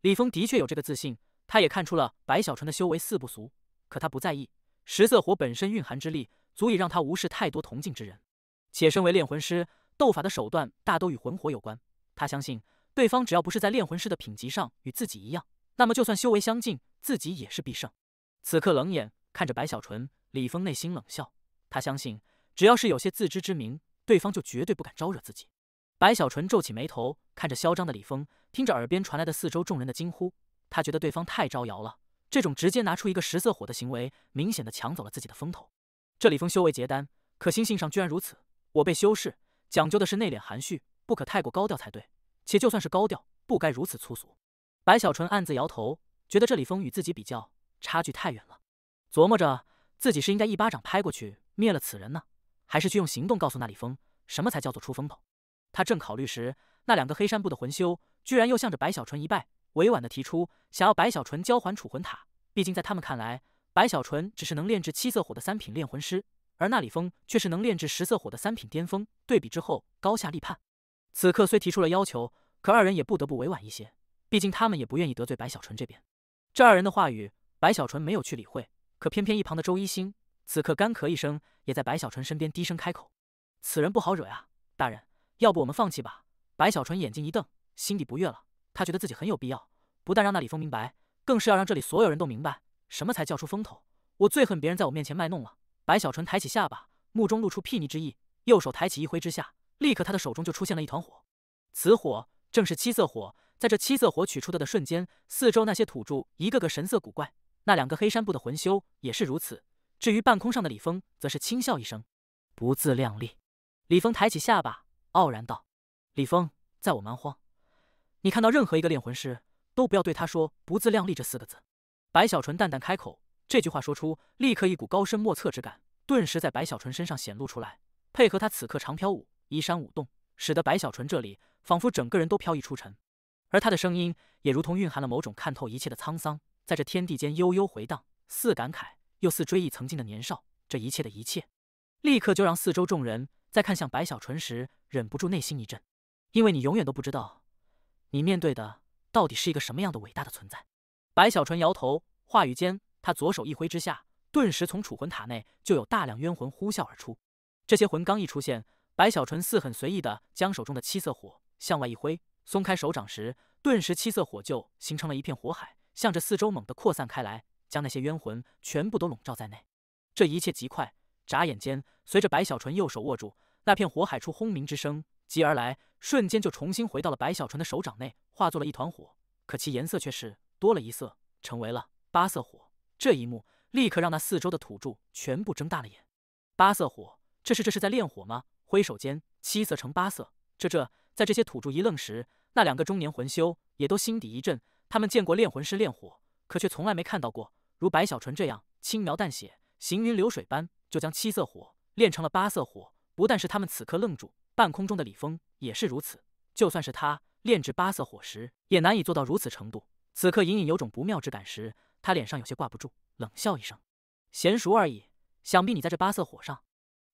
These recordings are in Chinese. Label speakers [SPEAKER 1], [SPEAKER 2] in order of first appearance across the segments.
[SPEAKER 1] 李峰的确有这个自信，他也看出了白小纯的修为四不俗，可他不在意。十色火本身蕴含之力，足以让他无视太多同境之人。且身为炼魂师，斗法的手段大都与魂火有关。他相信对方只要不是在炼魂师的品级上与自己一样，那么就算修为相近，自己也是必胜。此刻冷眼看着白小纯，李峰内心冷笑。他相信，只要是有些自知之明，对方就绝对不敢招惹自己。白小纯皱起眉头，看着嚣张的李峰，听着耳边传来的四周众人的惊呼，他觉得对方太招摇了。这种直接拿出一个十色火的行为，明显的抢走了自己的风头。这李峰修为结丹，可心性上居然如此。我辈修士讲究的是内敛含蓄，不可太过高调才对。且就算是高调，不该如此粗俗。白小纯暗自摇头，觉得这李峰与自己比较，差距太远了。琢磨着自己是应该一巴掌拍过去灭了此人呢，还是去用行动告诉那李峰什么才叫做出风头。他正考虑时，那两个黑山部的魂修居然又向着白小纯一拜，委婉的提出想要白小纯交还储魂塔。毕竟在他们看来，白小纯只是能炼制七色火的三品炼魂师，而那李峰却是能炼制十色火的三品巅峰。对比之后，高下立判。此刻虽提出了要求，可二人也不得不委婉一些，毕竟他们也不愿意得罪白小纯这边。这二人的话语，白小纯没有去理会，可偏偏一旁的周一星此刻干咳一声，也在白小纯身边低声开口：“此人不好惹呀，大人，要不我们放弃吧？”白小纯眼睛一瞪，心底不悦了。他觉得自己很有必要，不但让那李峰明白，更是要让这里所有人都明白，什么才叫出风头。我最恨别人在我面前卖弄了。白小纯抬起下巴，目中露出睥睨之意，右手抬起一挥之下，立刻他的手中就出现了一团火。此火正是七色火，在这七色火取出的瞬间，四周那些土著一个个神色古怪，那两个黑山部的魂修也是如此。至于半空上的李峰，则是轻笑一声：“不自量力。”李峰抬起下巴，傲然道：“李峰，在我蛮荒，你看到任何一个炼魂师，都不要对他说‘不自量力’这四个字。”白小纯淡淡开口，这句话说出，立刻一股高深莫测之感顿时在白小纯身上显露出来，配合他此刻长飘舞，衣衫舞动，使得白小纯这里仿佛整个人都飘逸出尘。而他的声音也如同蕴含了某种看透一切的沧桑，在这天地间悠悠回荡，似感慨又似追忆曾经的年少。这一切的一切，立刻就让四周众人在看向白小纯时忍不住内心一震，因为你永远都不知道，你面对的到底是一个什么样的伟大的存在。白小纯摇头，话语间，他左手一挥之下，顿时从储魂塔内就有大量冤魂呼啸而出。这些魂刚一出现，白小纯似很随意的将手中的七色火向外一挥，松开手掌时，顿时七色火就形成了一片火海，向着四周猛地扩散开来，将那些冤魂全部都笼罩在内。这一切极快，眨眼间，随着白小纯右手握住那片火海处轰鸣之声击而来，瞬间就重新回到了白小纯的手掌内，化作了一团火，可其颜色却是多了一色，成为了八色火。这一幕立刻让那四周的土著全部睁大了眼。八色火，这是在炼火吗？挥手间，七色成八色。在这些土著一愣时，那两个中年魂修也都心底一震。他们见过炼魂师炼火，可却从来没看到过如白小纯这样轻描淡写、行云流水般就将七色火炼成了八色火。不但是他们此刻愣住，半空中的李峰也是如此。就算是他炼制八色火时，也难以做到如此程度。此刻隐隐有种不妙之感时，他脸上有些挂不住，冷笑一声：“娴熟而已，想必你在这八色火上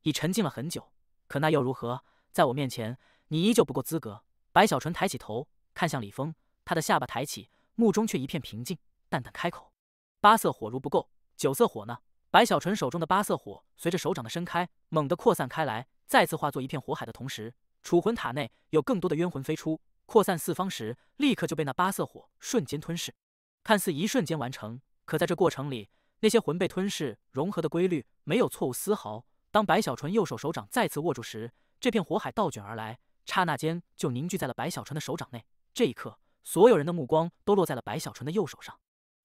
[SPEAKER 1] 已沉浸了很久，可那又如何？在我面前，你依旧不够资格。”白小纯抬起头看向李峰，他的下巴抬起，目中却一片平静，淡淡开口：“八色火如不够，九色火呢？”白小纯手中的八色火随着手掌的伸开，猛地扩散开来，再次化作一片火海的同时，储魂塔内有更多的冤魂飞出，扩散四方时，立刻就被那八色火瞬间吞噬。看似一瞬间完成，可在这过程里，那些魂被吞噬融合的规律没有错误丝毫。当白小纯右手手掌再次握住时，这片火海倒卷而来，刹那间就凝聚在了白小纯的手掌内。这一刻，所有人的目光都落在了白小纯的右手上。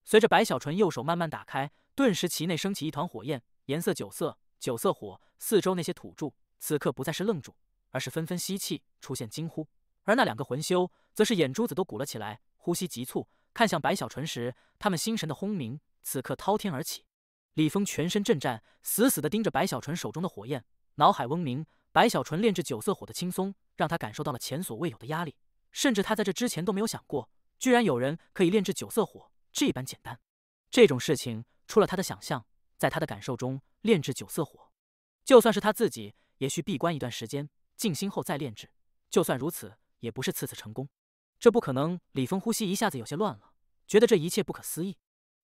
[SPEAKER 1] 随着白小纯右手慢慢打开，顿时其内升起一团火焰，颜色九色，九色火。四周那些土著此刻不再是愣住，而是纷纷吸气，出现惊呼。而那两个魂修则是眼珠子都鼓了起来，呼吸急促，看向白小纯时，他们心神的轰鸣此刻滔天而起。李峰全身震颤，死死地盯着白小纯手中的火焰，脑海嗡鸣。白小纯炼制九色火的轻松，让他感受到了前所未有的压力，甚至他在这之前都没有想过，居然有人可以炼制九色火这般简单。这种事情出了他的想象，在他的感受中，炼制九色火，就算是他自己，也需闭关一段时间，静心后再炼制。就算如此，也不是次次成功。这不可能。李峰呼吸一下子有些乱了，觉得这一切不可思议。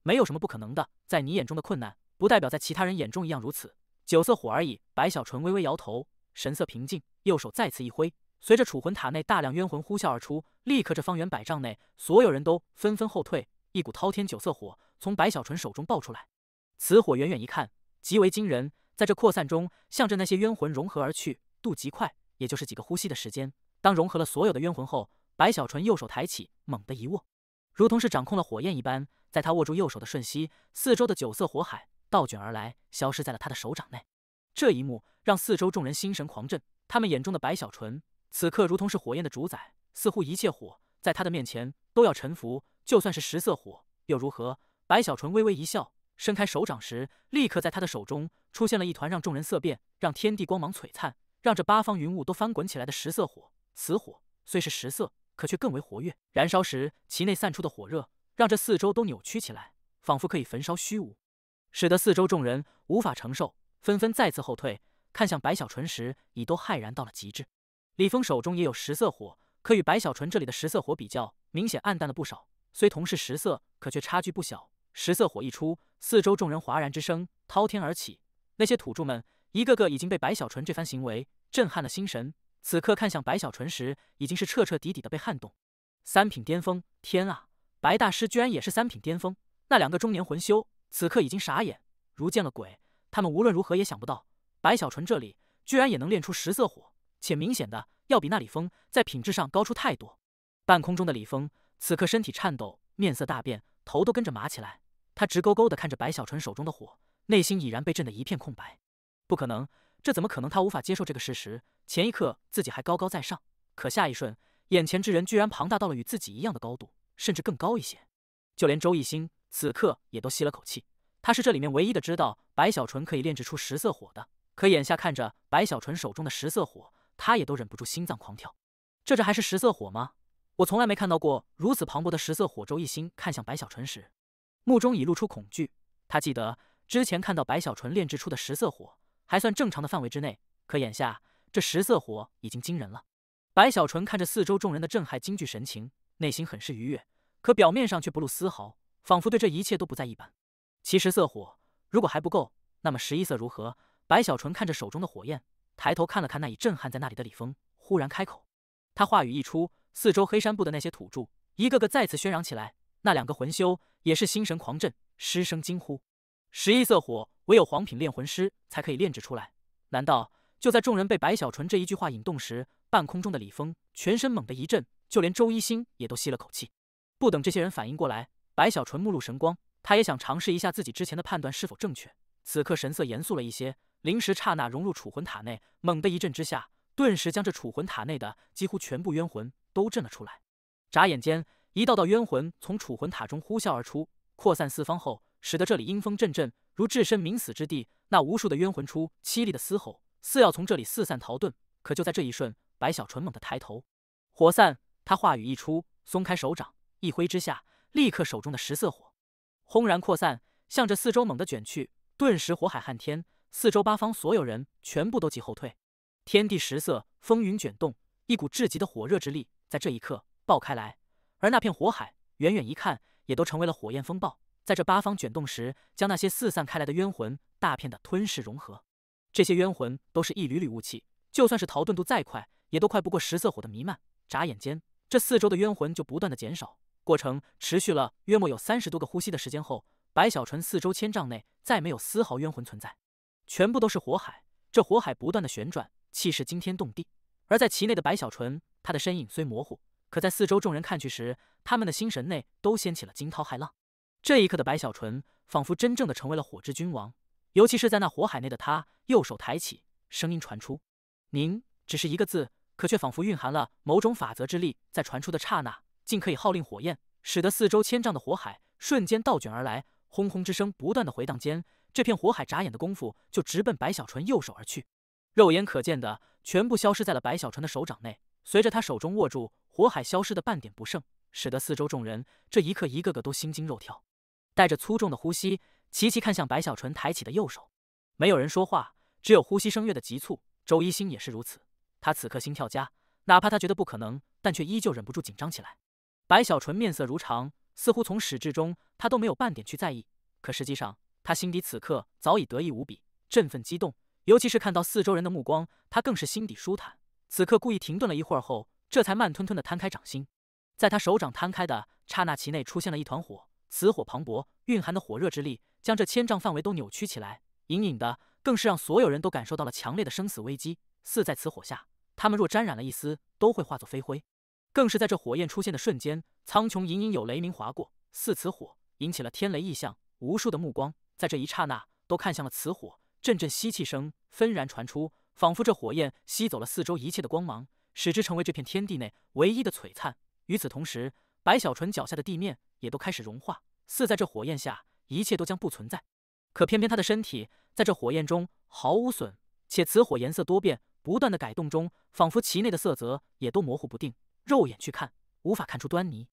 [SPEAKER 1] 没有什么不可能的，在你眼中的困难，不代表在其他人眼中一样如此。九色火而已。白小纯微微摇头，神色平静，右手再次一挥，随着储魂塔内大量冤魂呼啸而出，立刻这方圆100丈内，所有人都纷纷后退。一股滔天九色火从白小纯手中爆出来，此火远远一看极为惊人，在这扩散中，向着那些冤魂融合而去，度极快，也就是几个呼吸的时间。当融合了所有的冤魂后，白小纯右手抬起，猛地一握，如同是掌控了火焰一般，在他握住右手的瞬息，四周的九色火海倒卷而来，消失在了他的手掌内。这一幕让四周众人心神狂震，他们眼中的白小纯此刻如同是火焰的主宰，似乎一切火在他的面前都要臣服，就算是10色火又如何？白小纯微微一笑，伸开手掌时，立刻在他的手中出现了一团让众人色变、让天地光芒璀璨、让这八方云雾都翻滚起来的10色火。此火虽是10色，可却更为活跃，燃烧时其内散出的火热，让这四周都扭曲起来，仿佛可以焚烧虚无，使得四周众人无法承受，纷纷再次后退，看向白小纯时已都骇然到了极致。李峰手中也有10色火，可与白小纯这里的10色火比较，明显暗淡了不少。虽同是10色，可却差距不小。10色火一出，四周众人哗然之声滔天而起，那些土著们一个个已经被白小纯这番行为震撼了心神，此刻看向白小纯时，已经是彻彻底底的被撼动。3品巅峰，天啊！白大师居然也是3品巅峰！那2个中年魂修此刻已经傻眼，如见了鬼。他们无论如何也想不到，白小纯这里居然也能练出10色火，且明显的要比那李峰在品质上高出太多。半空中的李峰此刻身体颤抖，面色大变，头都跟着麻起来。他直勾勾地看着白小纯手中的火，内心已然被震得一片空白。不可能，这怎么可能？他无法接受这个事实。前一刻自己还高高在上，可下一瞬，眼前之人居然庞大到了与自己一样的高度，甚至更高一些。就连周一星此刻也都吸了口气，他是这里面唯一的知道白小纯可以炼制出10色火的。可眼下看着白小纯手中的10色火，他也都忍不住心脏狂跳。这还是10色火吗？我从来没看到过如此磅礴的10色火。周一星看向白小纯时，目中已露出恐惧。他记得之前看到白小纯炼制出的10色火还算正常的范围之内，可眼下这10色火已经惊人了。白小纯看着四周众人的震撼惊惧神情，内心很是愉悦，可表面上却不露丝毫，仿佛对这一切都不在一般。其10色火如果还不够，那么11色如何？白小纯看着手中的火焰，抬头看了看那已震撼在那里的李峰，忽然开口。他话语一出，四周黑山部的那些土著一个个再次喧嚷起来，那2个魂修也是心神狂震，失声惊呼：11色火唯有黄品炼魂师才可以炼制出来。难道就在众人被白小纯这一句话引动时，半空中的李峰全身猛地一震，就连周一星也都吸了口气。不等这些人反应过来，白小纯目露神光，他也想尝试一下自己之前的判断是否正确。此刻神色严肃了一些，灵石刹那融入储魂塔内，猛地一震之下，顿时将这储魂塔内的几乎全部冤魂都震了出来。眨眼间，一道道冤魂从储魂塔中呼啸而出，扩散四方后，使得这里阴风阵阵，如置身冥死之地。那无数的冤魂出凄厉的嘶吼，似要从这里四散逃遁。可就在这一瞬，白小纯猛地抬头，火散。他话语一出，松开手掌，一挥之下，立刻手中的10色火轰然扩散，向着四周猛地卷去。顿时火海撼天，四周八方所有人全部都急后退。天地10色，风云卷动，一股至极的火热之力在这一刻爆开来，而那片火海远远一看，也都成为了火焰风暴，在这八方卷动时，将那些四散开来的冤魂大片的吞噬融合。这些冤魂都是一缕缕雾气，就算是逃遁度再快，也都快不过10色火的弥漫。眨眼间，这四周的冤魂就不断的减少，过程持续了约莫有30多个呼吸的时间后，白小纯四周1000丈内再没有丝毫冤魂存在，全部都是火海。这火海不断的旋转，气势惊天动地。而在其内的白小纯，他的身影虽模糊，可在四周众人看去时，他们的心神内都掀起了惊涛骇浪。这一刻的白小纯，仿佛真正的成为了火之君王。尤其是在那火海内的他，右手抬起，声音传出：“您。”只是一个字，可却仿佛蕴含了某种法则之力，在传出的刹那，竟可以号令火焰，使得四周1000丈的火海瞬间倒卷而来。轰轰之声不断的回荡间，这片火海眨眼的功夫就直奔白小纯右手而去，肉眼可见的全部消失在了白小纯的手掌内。随着他手中握住，火海消失的半点不剩，使得四周众人这一刻一个个都心惊肉跳。带着粗重的呼吸，齐齐看向白小纯抬起的右手。没有人说话，只有呼吸声越的急促。周一星也是如此，他此刻心跳加，哪怕他觉得不可能，但却依旧忍不住紧张起来。白小纯面色如常，似乎从始至终他都没有半点去在意。可实际上，他心底此刻早已得意无比，振奋激动，尤其是看到四周人的目光，他更是心底舒坦。此刻故意停顿了一会儿后，这才慢吞吞地摊开掌心。在他手掌摊开的刹那，其内出现了一团火，此火磅礴，蕴含的火热之力将这1000丈范围都扭曲起来，隐隐的更是让所有人都感受到了强烈的生死危机。似在此火下，他们若沾染了一丝，都会化作飞灰。更是在这火焰出现的瞬间，苍穹隐隐有雷鸣划过，似此火引起了天雷异象，无数的目光在这一刹那都看向了此火，阵阵吸气声纷然传出，仿佛这火焰吸走了四周一切的光芒，使之成为这片天地内唯一的璀璨。与此同时，白小纯脚下的地面也都开始融化，似在这火焰下，一切都将不存在。可偏偏他的身体在这火焰中毫无损，且此火颜色多变，不断的改动中，仿佛其内的色泽也都模糊不定，肉眼去看无法看出端倪。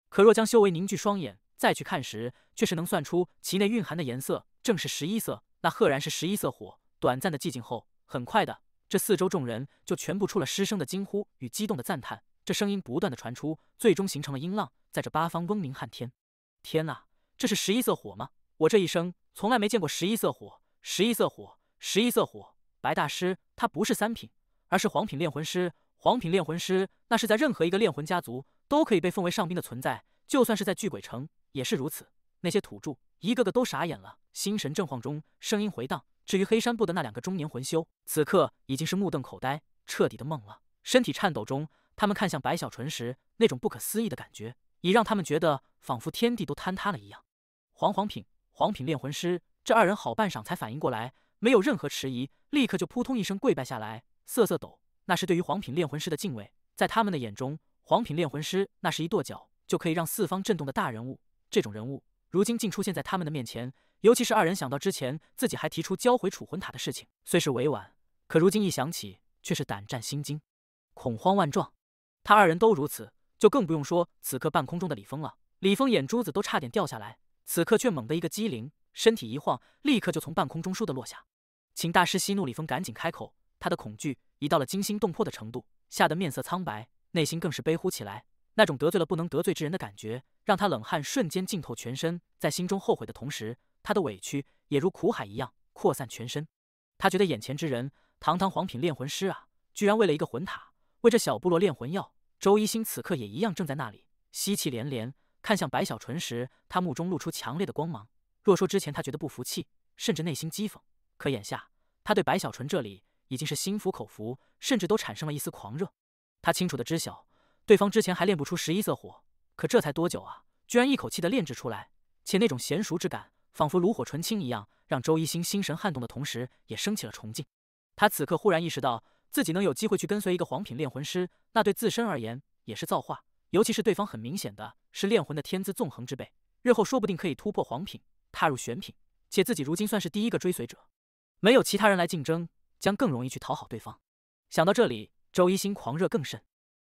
[SPEAKER 1] 可若将修为凝聚双眼再去看时，却是能算出其内蕴含的颜色正是11色，那赫然是11色火。短暂的寂静后，很快的，这四周众人就全部出了失声的惊呼与激动的赞叹。这声音不断的传出，最终形成了音浪，在这八方嗡鸣撼天。天哪，这是11色火吗？我这一生从来没见过11色火，11色火，11色火。白大师他不是3品，而是黄品炼魂师。黄品炼魂师那是在任何一个炼魂家族都可以被奉为上宾的存在，就算是在巨鬼城也是如此。那些土著一个个都傻眼了，心神震晃中，声音回荡。至于黑山部的那2个中年魂修，此刻已经是目瞪口呆，彻底的懵了。身体颤抖中，他们看向白小纯时，那种不可思议的感觉，已让他们觉得仿佛天地都坍塌了一样。黄品炼魂师，这2人好半晌才反应过来，没有任何迟疑，立刻就扑通一声跪拜下来，瑟瑟抖。那是对于黄品炼魂师的敬畏，在他们的眼中，黄品炼魂师那是一跺脚就可以让四方震动的大人物。这种人物如今竟出现在他们的面前，尤其是2人想到之前自己还提出交回储魂塔的事情，虽是委婉，可如今一想起，却是胆战心惊，恐慌万状。他2人都如此，就更不用说此刻半空中的李峰了。李峰眼珠子都差点掉下来，此刻却猛地一个机灵，身体一晃，立刻就从半空中倏地落下。请大师息怒。李峰赶紧开口，他的恐惧已到了惊心动魄的程度，吓得面色苍白，内心更是悲呼起来。那种得罪了不能得罪之人的感觉，让他冷汗瞬间浸透全身，在心中后悔的同时，他的委屈也如苦海一样扩散全身。他觉得眼前之人，堂堂黄品炼魂师啊，居然为了一个魂塔，为这小部落炼魂药。周一星此刻也一样正在那里吸气连连，看向白小纯时，他目中露出强烈的光芒。若说之前他觉得不服气，甚至内心讥讽，可眼下他对白小纯这里已经是心服口服，甚至都产生了一丝狂热。他清楚的知晓，对方之前还练不出11色火，可这才多久啊，居然一口气的炼制出来，且那种娴熟之感，仿佛炉火纯青一样，让周一星心神撼动的同时，也升起了崇敬。他此刻忽然意识到，自己能有机会去跟随一个黄品炼魂师，那对自身而言也是造化。尤其是对方很明显的是炼魂的天资纵横之辈，日后说不定可以突破黄品，踏入玄品，且自己如今算是第一个追随者，没有其他人来竞争，将更容易去讨好对方。想到这里，周一星狂热更甚。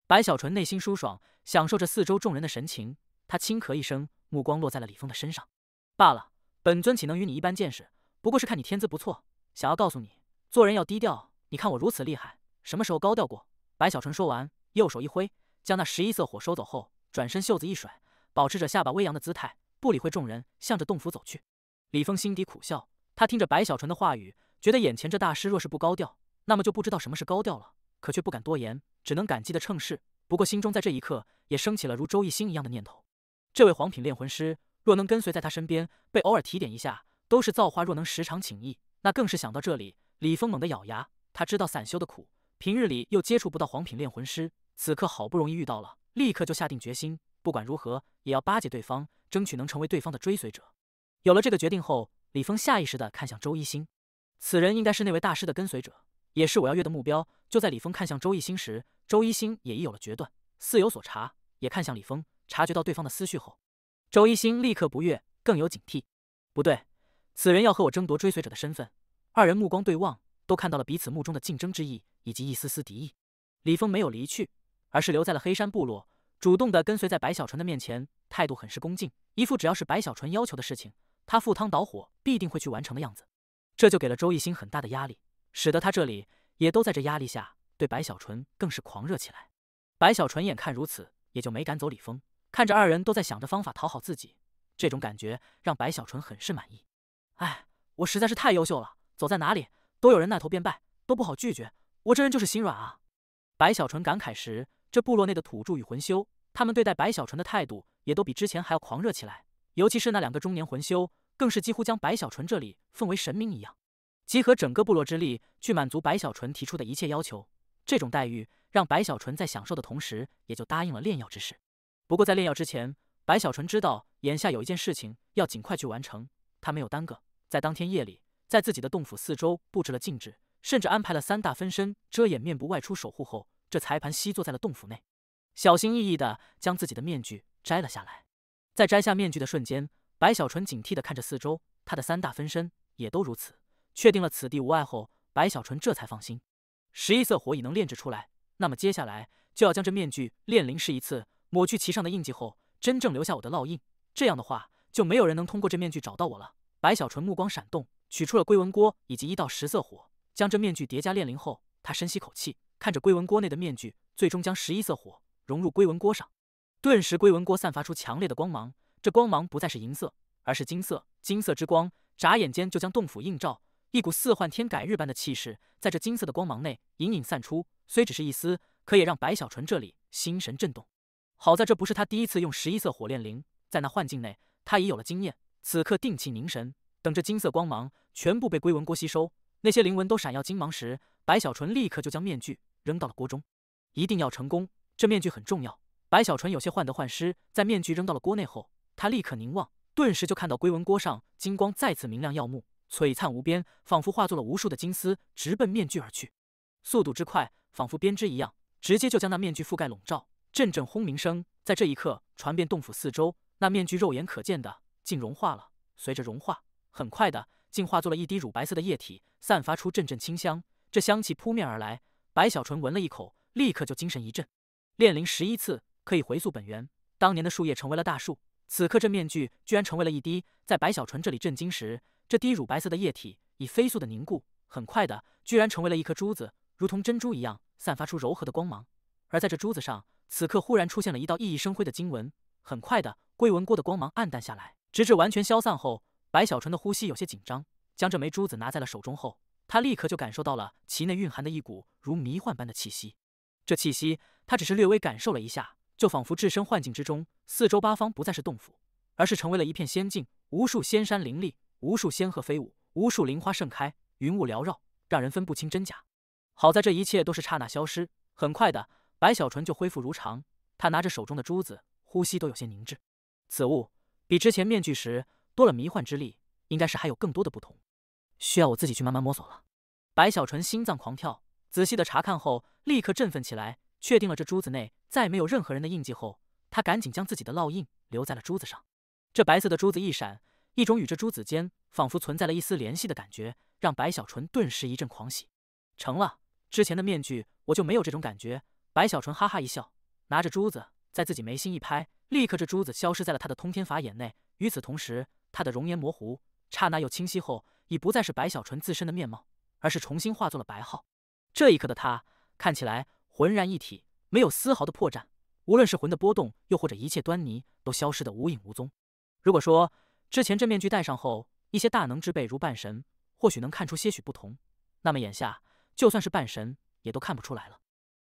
[SPEAKER 1] 白小纯内心舒爽，享受着四周众人的神情，他轻咳一声，目光落在了李峰的身上。罢了，本尊岂能与你一般见识，不过是看你天资不错，想要告诉你，做人要低调。你看我如此厉害，什么时候高调过？白小纯说完，右手一挥，将那11色火收走后，转身袖子一甩，保持着下巴微扬的姿态，不理会众人，向着洞府走去。李峰心底苦笑，他听着白小纯的话语，觉得眼前这大师若是不高调，那么就不知道什么是高调了，可却不敢多言，只能感激的称是。不过心中在这一刻也升起了如周一星一样的念头，这位黄品炼魂师若能跟随在他身边，被偶尔提点一下，都是造化。若能时常请益，那更是。想到这里，李峰猛地咬牙，他知道散修的苦，平日里又接触不到黄品炼魂师，此刻好不容易遇到了，立刻就下定决心，不管如何也要巴结对方，争取能成为对方的追随者。有了这个决定后，李峰下意识地看向周一星，此人应该是那位大师的跟随者，也是我要约的目标。就在李峰看向周一星时，周一星也已有了决断，似有所察，也看向李峰，察觉到对方的思绪后，周一星立刻不悦，更有警惕。不对，此人要和我争夺追随者的身份。2人目光对望，都看到了彼此目中的竞争之意以及一丝丝敌意。李峰没有离去，而是留在了黑山部落，主动的跟随在白小纯的面前，态度很是恭敬，一副只要是白小纯要求的事情，他赴汤蹈火必定会去完成的样子。这就给了周一星很大的压力，使得他这里也都在这压力下，对白小纯更是狂热起来。白小纯眼看如此，也就没赶走李峰，看着二人都在想着方法讨好自己，这种感觉让白小纯很是满意。哎，我实在是太优秀了，走在哪里都有人带头便拜，都不好拒绝，我这人就是心软啊。白小纯感慨时，这部落内的土著与魂修，他们对待白小纯的态度也都比之前还要狂热起来，尤其是那2个中年魂修，更是几乎将白小纯这里奉为神明一样，集合整个部落之力去满足白小纯提出的一切要求。这种待遇让白小纯在享受的同时，也就答应了炼药之事。不过在炼药之前，白小纯知道眼下有一件事情要尽快去完成，他没有耽搁，在当天夜里，在自己的洞府四周布置了禁制，甚至安排了3大分身遮掩面部外出守护后，这才盘膝坐在了洞府内，小心翼翼地将自己的面具摘了下来。在摘下面具的瞬间，白小纯警惕地看着四周，他的3大分身也都如此。确定了此地无碍后，白小纯这才放心。11色火已能炼制出来，那么接下来就要将这面具炼灵试一次，抹去其上的印记后，真正留下我的烙印。这样的话，就没有人能通过这面具找到我了。白小纯目光闪动，取出了龟纹锅以及1道10色火，将这面具叠加炼灵后，他深吸口气，看着龟纹锅内的面具，最终将11色火融入龟纹锅上。顿时，龟纹锅散发出强烈的光芒，这光芒不再是银色，而是金色。金色之光眨眼间就将洞府映照，一股似幻天改日般的气势在这金色的光芒内隐隐散出，虽只是一丝，可也让白小纯这里心神震动。好在这不是他第一次用11色火炼灵，在那幻境内他已有了经验，此刻定气凝神，等这金色光芒全部被龟纹锅吸收，那些灵纹都闪耀金芒时，白小纯立刻就将面具扔到了锅中。一定要成功，这面具很重要。白小纯有些患得患失，在面具扔到了锅内后，他立刻凝望，顿时就看到龟纹锅上金光再次明亮耀目，璀璨无边，仿佛化作了无数的金丝，直奔面具而去。速度之快，仿佛编织一样，直接就将那面具覆盖笼罩。阵阵轰鸣声在这一刻传遍洞府四周，那面具肉眼可见的竟融化了。随着融化，很快的竟化作了一滴乳白色的液体，散发出阵阵清香。这香气扑面而来，白小纯闻了一口，立刻就精神一振。炼灵11次可以回溯本源，当年的树叶成为了大树，此刻这面具居然成为了一滴。在白小纯这里震惊时，这滴乳白色的液体已飞速的凝固，很快的居然成为了一颗珠子，如同珍珠一样，散发出柔和的光芒。而在这珠子上，此刻忽然出现了1道熠熠生辉的金纹。很快的，龟纹锅的光芒暗淡下来，直至完全消散后，白小纯的呼吸有些紧张，将这枚珠子拿在了手中后，他立刻就感受到了其内蕴含的一股如迷幻般的气息。这气息，他只是略微感受了一下，就仿佛置身幻境之中，四周八方不再是洞府，而是成为了一片仙境，无数仙山林立，无数仙鹤飞舞，无数灵花盛开，云雾缭绕，让人分不清真假。好在这一切都是刹那消失，很快的，白小纯就恢复如常。他拿着手中的珠子，呼吸都有些凝滞。此物比之前面具时多了迷幻之力，应该是还有更多的不同，需要我自己去慢慢摸索了。白小纯心脏狂跳，仔细的查看后，立刻振奋起来，确定了这珠子内再没有任何人的印记后，他赶紧将自己的烙印留在了珠子上。这白色的珠子一闪，一种与这珠子间仿佛存在了一丝联系的感觉，让白小纯顿时一阵狂喜。成了，之前的面具我就没有这种感觉。白小纯哈哈一笑，拿着珠子在自己眉心一拍，立刻这珠子消失在了他的通天法眼内。与此同时，他的容颜模糊，刹那又清晰后，已不再是白小纯自身的面貌，而是重新化作了白皓。这一刻的他看起来浑然一体，没有丝毫的破绽，无论是魂的波动，又或者一切端倪，都消失得无影无踪。如果说之前这面具戴上后，一些大能之辈如半神或许能看出些许不同，那么眼下就算是半神也都看不出来了。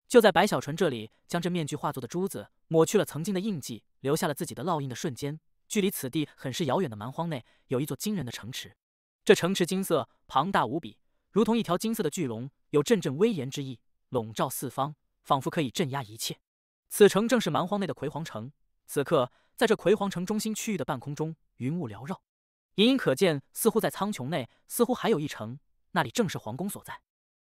[SPEAKER 1] 就在白小纯这里将这面具化作的珠子抹去了曾经的印记，留下了自己的烙印的瞬间，距离此地很是遥远的蛮荒内有一座惊人的城池。这城池金色庞大无比，如同一条金色的巨龙，有阵阵威严之意，笼罩四方，仿佛可以镇压一切。此城正是蛮荒内的葵黄城。此刻在这葵黄城中心区域的半空中，云雾缭绕，隐隐可见，似乎在苍穹内似乎还有一城，那里正是皇宫所在。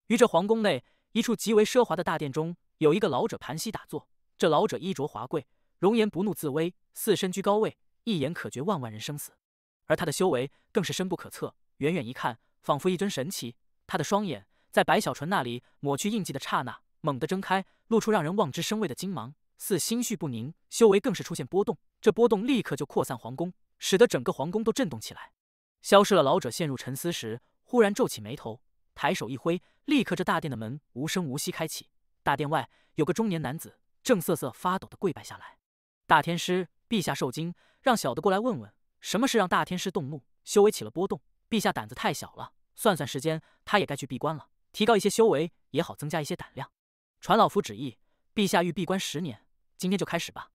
[SPEAKER 1] 于这皇宫内一处极为奢华的大殿中，有一个老者盘膝打坐。这老者衣着华贵，容颜不怒自威，似身居高位，一眼可绝万万人生死。而他的修为更是深不可测，远远一看，仿佛一尊神奇。他的双眼在白小纯那里抹去印记的刹那，猛地睁开，露出让人望之生畏的金芒，似心绪不宁，修为更是出现波动。这波动立刻就扩散皇宫，使得整个皇宫都震动起来。消失了老者陷入沉思时，忽然皱起眉头，抬手一挥，立刻这大殿的门无声无息开启。大殿外有个中年男子正瑟瑟发抖地跪拜下来。大天师，陛下受惊，让小的过来问问，什么事让大天师动怒？修为起了波动，陛下胆子太小了，算算时间，他也该去闭关了，提高一些修为也好，增加一些胆量。传老夫旨意，陛下欲闭关10年，今天就开始吧。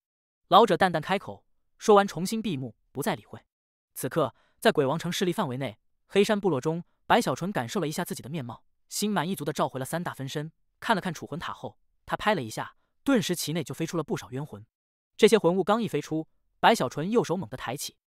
[SPEAKER 1] 老者淡淡开口，说完重新闭目，不再理会。此刻，在鬼王城势力范围内，黑山部落中，白小纯感受了一下自己的面貌，心满意足地召回了3大分身，看了看储魂塔后，他拍了一下，顿时其内就飞出了不少冤魂。这些魂物刚一飞出，白小纯右手猛地抬起，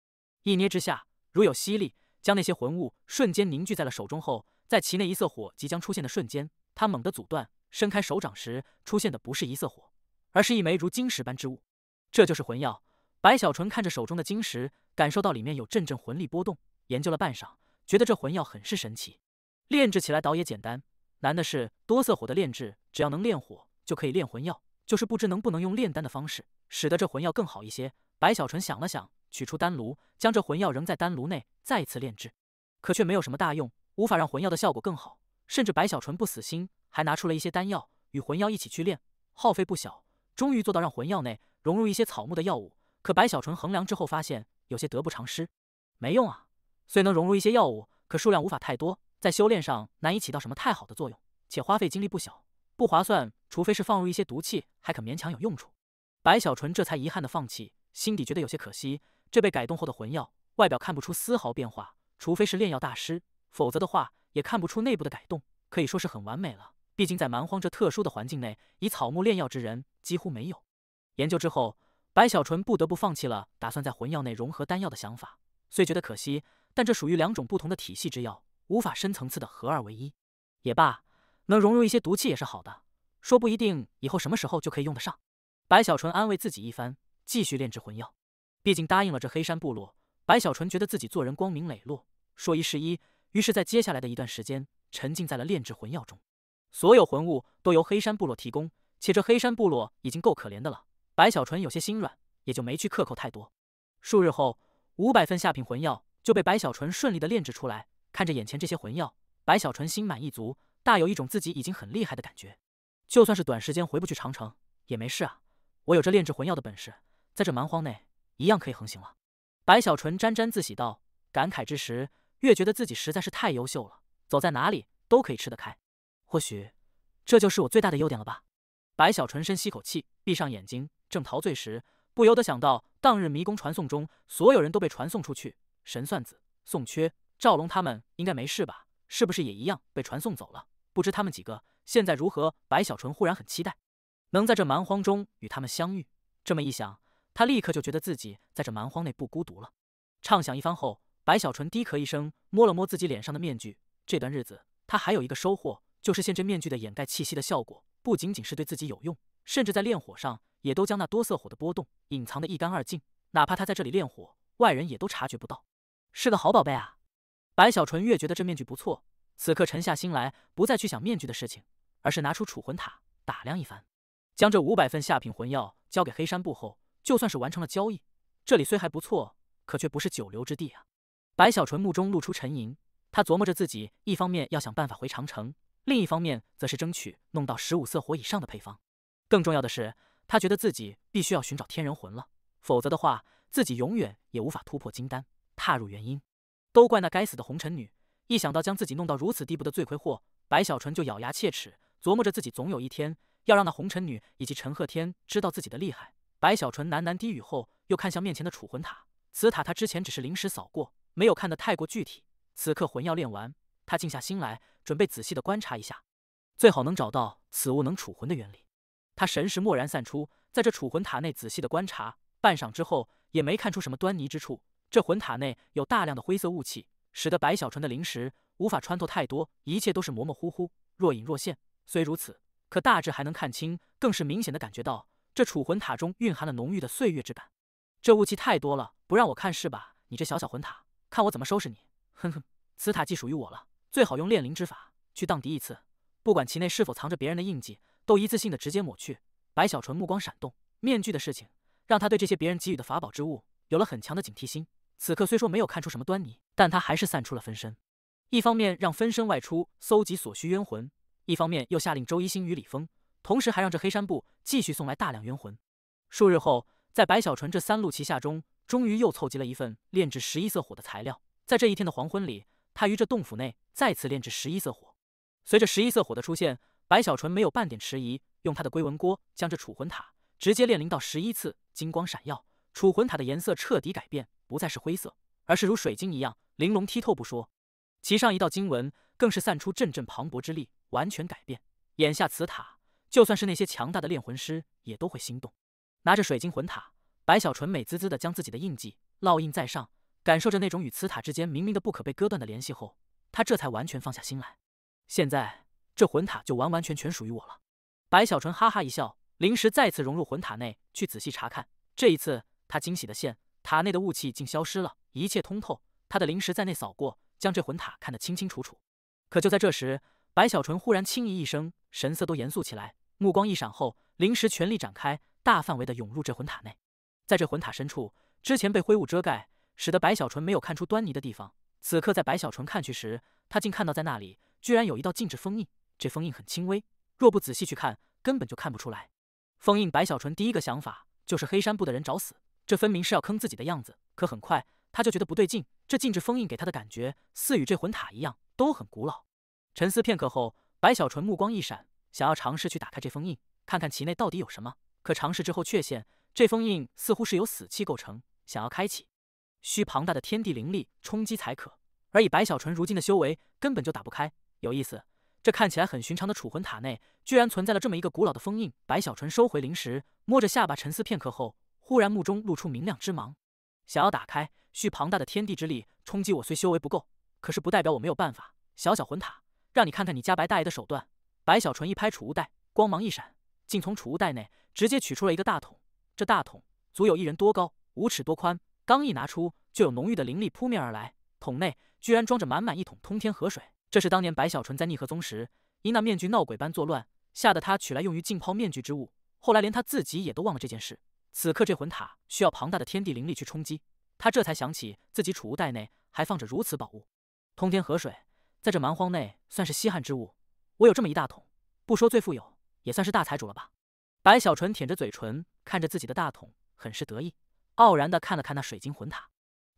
[SPEAKER 1] 一捏之下，如有吸力，将那些魂物瞬间凝聚在了手中后，在其内一色火即将出现的瞬间，他猛地阻断，伸开手掌时，出现的不是一色火，而是一枚如晶石般之物。这就是魂药。白小纯看着手中的晶石，感受到里面有阵阵魂力波动，研究了半晌，觉得这魂药很是神奇。炼制起来倒也简单，难的是多色火的炼制，只要能炼火，就可以炼魂药，就是不知能不能用炼丹的方式，使得这魂药更好一些。白小纯想了想，取出丹炉，将这魂药扔在丹炉内，再一次炼制，可却没有什么大用，无法让魂药的效果更好。甚至白小纯不死心，还拿出了一些丹药，与魂药一起去炼，耗费不小，终于做到让魂药内融入一些草木的药物。可白小纯衡量之后发现有些得不偿失，没用啊！虽能融入一些药物，可数量无法太多，在修炼上难以起到什么太好的作用，且花费精力不小，不划算。除非是放入一些毒气，还可勉强有用处。白小纯这才遗憾的放弃，心底觉得有些可惜。这被改动后的魂药，外表看不出丝毫变化，除非是炼药大师，否则的话也看不出内部的改动，可以说是很完美了。毕竟在蛮荒这特殊的环境内，以草木炼药之人几乎没有。研究之后，白小纯不得不放弃了打算在魂药内融合丹药的想法，虽觉得可惜，但这属于2种不同的体系之药，无法深层次的合二为一。也罢，能融入一些毒气也是好的，说不一定以后什么时候就可以用得上。白小纯安慰自己一番，继续炼制魂药。毕竟答应了这黑山部落，白小纯觉得自己做人光明磊落，说一是一，于是在接下来的一段时间，沉浸在了炼制魂药中。所有魂物都由黑山部落提供，且这黑山部落已经够可怜的了。白小纯有些心软，也就没去克扣太多。数日后，500份下品魂药就被白小纯顺利的炼制出来。看着眼前这些魂药，白小纯心满意足，大有一种自己已经很厉害的感觉。就算是短时间回不去长城也没事啊，我有这炼制魂药的本事，在这蛮荒内一样可以横行了。白小纯沾沾自喜道，感慨之时，越觉得自己实在是太优秀了，走在哪里都可以吃得开。或许这就是我最大的优点了吧。白小纯深吸口气，闭上眼睛，正陶醉时，不由得想到当日迷宫传送中，所有人都被传送出去，神算子、宋缺、赵龙他们应该没事吧？是不是也一样被传送走了？不知他们几个现在如何？白小纯忽然很期待能在这蛮荒中与他们相遇。这么一想，他立刻就觉得自己在这蛮荒内不孤独了。畅想一番后，白小纯低咳一声，摸了摸自己脸上的面具。这段日子，他还有一个收获，就是现这面具的掩盖气息的效果，不仅仅是对自己有用，甚至在炼火上也都将那多色火的波动隐藏得一干二净，哪怕他在这里炼火，外人也都察觉不到。是个好宝贝啊！白小纯越觉得这面具不错，此刻沉下心来，不再去想面具的事情，而是拿出储魂塔打量一番。将这500份下品魂药交给黑山部后，就算是完成了交易。这里虽还不错，可却不是久留之地啊！白小纯目中露出沉吟，他琢磨着自己一方面要想办法回长城，另一方面则是争取弄到15色火以上的配方。更重要的是，他觉得自己必须要寻找天人魂了，否则的话，自己永远也无法突破金丹，踏入元婴。都怪那该死的红尘女！一想到将自己弄到如此地步的罪魁祸，白小纯就咬牙切齿，琢磨着自己总有一天要让那红尘女以及陈鹤天知道自己的厉害。白小纯喃喃低语后，又看向面前的储魂塔。此塔他之前只是临时扫过，没有看得太过具体。此刻魂药炼完，他静下心来，准备仔细的观察一下，最好能找到此物能储魂的原理。他神识蓦然散出，在这储魂塔内仔细的观察，半晌之后也没看出什么端倪之处。这魂塔内有大量的灰色雾气，使得白小纯的灵识无法穿透太多，一切都是模模糊糊，若隐若现。虽如此，可大致还能看清，更是明显的感觉到这储魂塔中蕴含了浓郁的岁月之感。这雾气太多了，不让我看是吧？你这小小魂塔，看我怎么收拾你！哼哼，此塔既属于我了，最好用炼灵之法去荡涤一次，不管其内是否藏着别人的印记，都一次性的直接抹去。白小纯目光闪动，面具的事情让他对这些别人给予的法宝之物有了很强的警惕心。此刻虽说没有看出什么端倪，但他还是散出了分身。一方面让分身外出搜集所需冤魂，一方面又下令周一星与李峰，同时还让这黑山部继续送来大量冤魂。数日后，在白小纯这3路旗下中，终于又凑集了一份炼制11色火的材料。在这一天的黄昏里，他于这洞府内再次炼制11色火。随着11色火的出现，白小纯没有半点迟疑，用他的龟纹锅将这储魂塔直接炼灵到11次，金光闪耀。储魂塔的颜色彻底改变，不再是灰色，而是如水晶一样玲珑剔透不说，其上一道经文更是散出阵阵磅礴之力，完全改变。眼下此塔，就算是那些强大的炼魂师也都会心动。拿着水晶魂塔，白小纯美滋滋地将自己的印记烙印在上，感受着那种与此塔之间明明的不可被割断的联系后，他这才完全放下心来。现在这魂塔就完完全全属于我了。白小纯哈哈一笑，灵石再次融入魂塔内去仔细查看。这一次他惊喜地现，塔内的雾气竟消失了，一切通透。他的灵石在内扫过，将这魂塔看得清清楚楚。可就在这时，白小纯忽然轻咦一声，神色都严肃起来，目光一闪后，灵石全力展开，大范围地涌入这魂塔内。在这魂塔深处，之前被灰雾遮盖，使得白小纯没有看出端倪的地方，此刻在白小纯看去时，他竟看到在那里居然有一道禁制封印。这封印很轻微，若不仔细去看，根本就看不出来。封印白小纯第一个想法就是黑山部的人找死，这分明是要坑自己的样子。可很快他就觉得不对劲，这禁制封印给他的感觉似与这魂塔一样，都很古老。沉思片刻后，白小纯目光一闪，想要尝试去打开这封印，看看其内到底有什么。可尝试之后却现，这封印似乎是由死气构成，想要开启，需庞大的天地灵力冲击才可。而以白小纯如今的修为，根本就打不开。有意思，这看起来很寻常的储魂塔内，居然存在了这么一个古老的封印。白小纯收回灵石，摸着下巴沉思片刻后，忽然目中露出明亮之芒。想要打开，需庞大的天地之力冲击我，虽修为不够，可是不代表我没有办法。小小魂塔，让你看看你家白大爷的手段。白小纯一拍储物袋，光芒一闪，竟从储物袋内直接取出了一个大桶。这大桶足有1人多高，5尺多宽，刚一拿出，就有浓郁的灵力扑面而来。桶内居然装着满满一桶通天河水。这是当年白小纯在逆河宗时，因那面具闹鬼般作乱，吓得他取来用于浸泡面具之物，后来连他自己也都忘了这件事。此刻这魂塔需要庞大的天地灵力去冲击，他这才想起自己储物袋内还放着如此宝物。通天河水在这蛮荒内算是稀罕之物，我有这么一大桶，不说最富有，也算是大财主了吧。白小纯舔着嘴唇，看着自己的大桶，很是得意，傲然地看了看那水晶魂塔。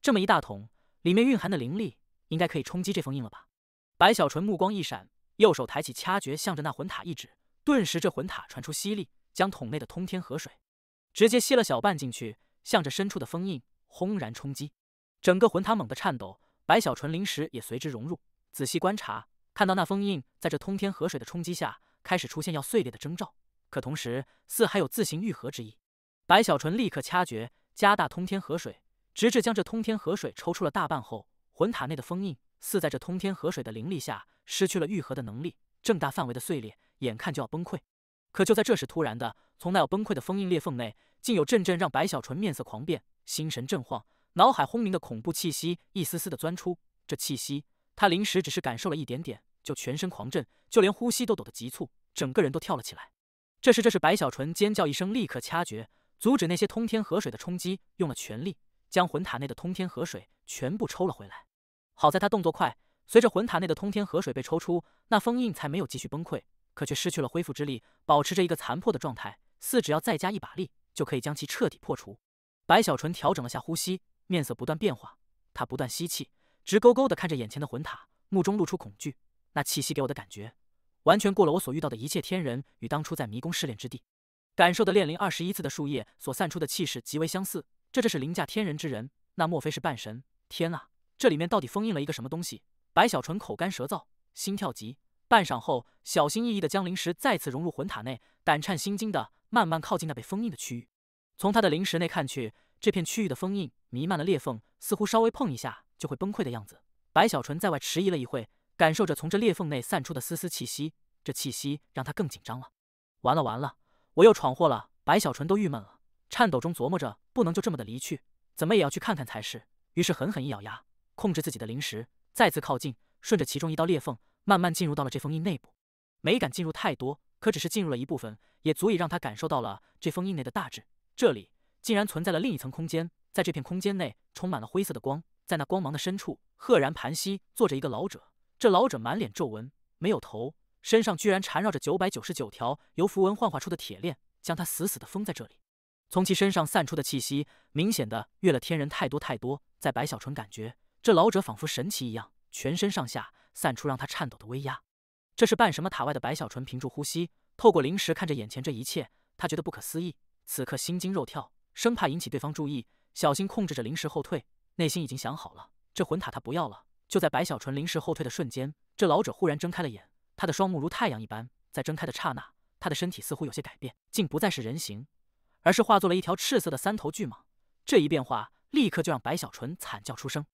[SPEAKER 1] 这么一大桶，里面蕴含的灵力应该可以冲击这封印了吧。白小纯目光一闪，右手抬起掐诀，向着那魂塔一指，顿时这魂塔传出吸力，将桶内的通天河水直接吸了小半进去，向着深处的封印轰然冲击。整个魂塔猛地颤抖，白小纯灵石也随之融入。仔细观察，看到那封印在这通天河水的冲击下，开始出现要碎裂的征兆，可同时似还有自行愈合之意。白小纯立刻掐诀，加大通天河水，直至将这通天河水抽出了大半后，魂塔内的封印似在这通天河水的灵力下失去了愈合的能力，正大范围的碎裂，眼看就要崩溃。可就在这时，突然的，从那要崩溃的封印裂缝内，竟有阵阵让白小纯面色狂变、心神震晃、脑海轰鸣的恐怖气息一丝丝的钻出。这气息，他临时只是感受了一点点，就全身狂震，就连呼吸都抖得急促，整个人都跳了起来。这时白小纯尖叫一声，立刻掐诀，阻止那些通天河水的冲击，用了全力，将魂塔内的通天河水全部抽了回来。好在他动作快，随着魂塔内的通天河水被抽出，那封印才没有继续崩溃，可却失去了恢复之力，保持着一个残破的状态，似只要再加一把力，就可以将其彻底破除。白小纯调整了下呼吸，面色不断变化，他不断吸气，直勾勾地看着眼前的魂塔，目中露出恐惧。那气息给我的感觉，完全过了我所遇到的一切天人与当初在迷宫试炼之地感受的炼灵21次的树叶所散出的气势极为相似。这是凌驾天人之人，那莫非是半神？天啊，这里面到底封印了一个什么东西？白小纯口干舌燥，心跳急，半晌后，小心翼翼地将灵石再次融入魂塔内，胆颤心惊地慢慢靠近那被封印的区域。从他的灵石内看去，这片区域的封印弥漫了裂缝，似乎稍微碰一下就会崩溃的样子。白小纯在外迟疑了一会，感受着从这裂缝内散出的丝丝气息，这气息让他更紧张了。完了，我又闯祸了！白小纯都郁闷了，颤抖中琢磨着，不能就这么的离去，怎么也要去看看才是。于是狠狠一咬牙，控制自己的灵石，再次靠近，顺着其中一道裂缝，慢慢进入到了这封印内部。没敢进入太多，可只是进入了一部分，也足以让他感受到了这封印内的大致。这里竟然存在了另一层空间，在这片空间内充满了灰色的光，在那光芒的深处，赫然盘膝坐着一个老者。这老者满脸皱纹，没有头，身上居然缠绕着999条由符文幻化出的铁链，将他死死地封在这里。从其身上散出的气息，明显的越了天人太多太多。在白小纯感觉，这老者仿佛神奇一样，全身上下散出让他颤抖的威压。这是半什么塔外的白小纯屏住呼吸，透过灵石看着眼前这一切，他觉得不可思议。此刻心惊肉跳，生怕引起对方注意，小心控制着灵石后退，内心已经想好了，这魂塔他不要了。就在白小纯灵石后退的瞬间，这老者忽然睁开了眼，他的双目如太阳一般，在睁开的刹那，他的身体似乎有些改变，竟不再是人形，而是化作了一条赤色的三头巨蟒。这一变化立刻就让白小纯惨叫出声。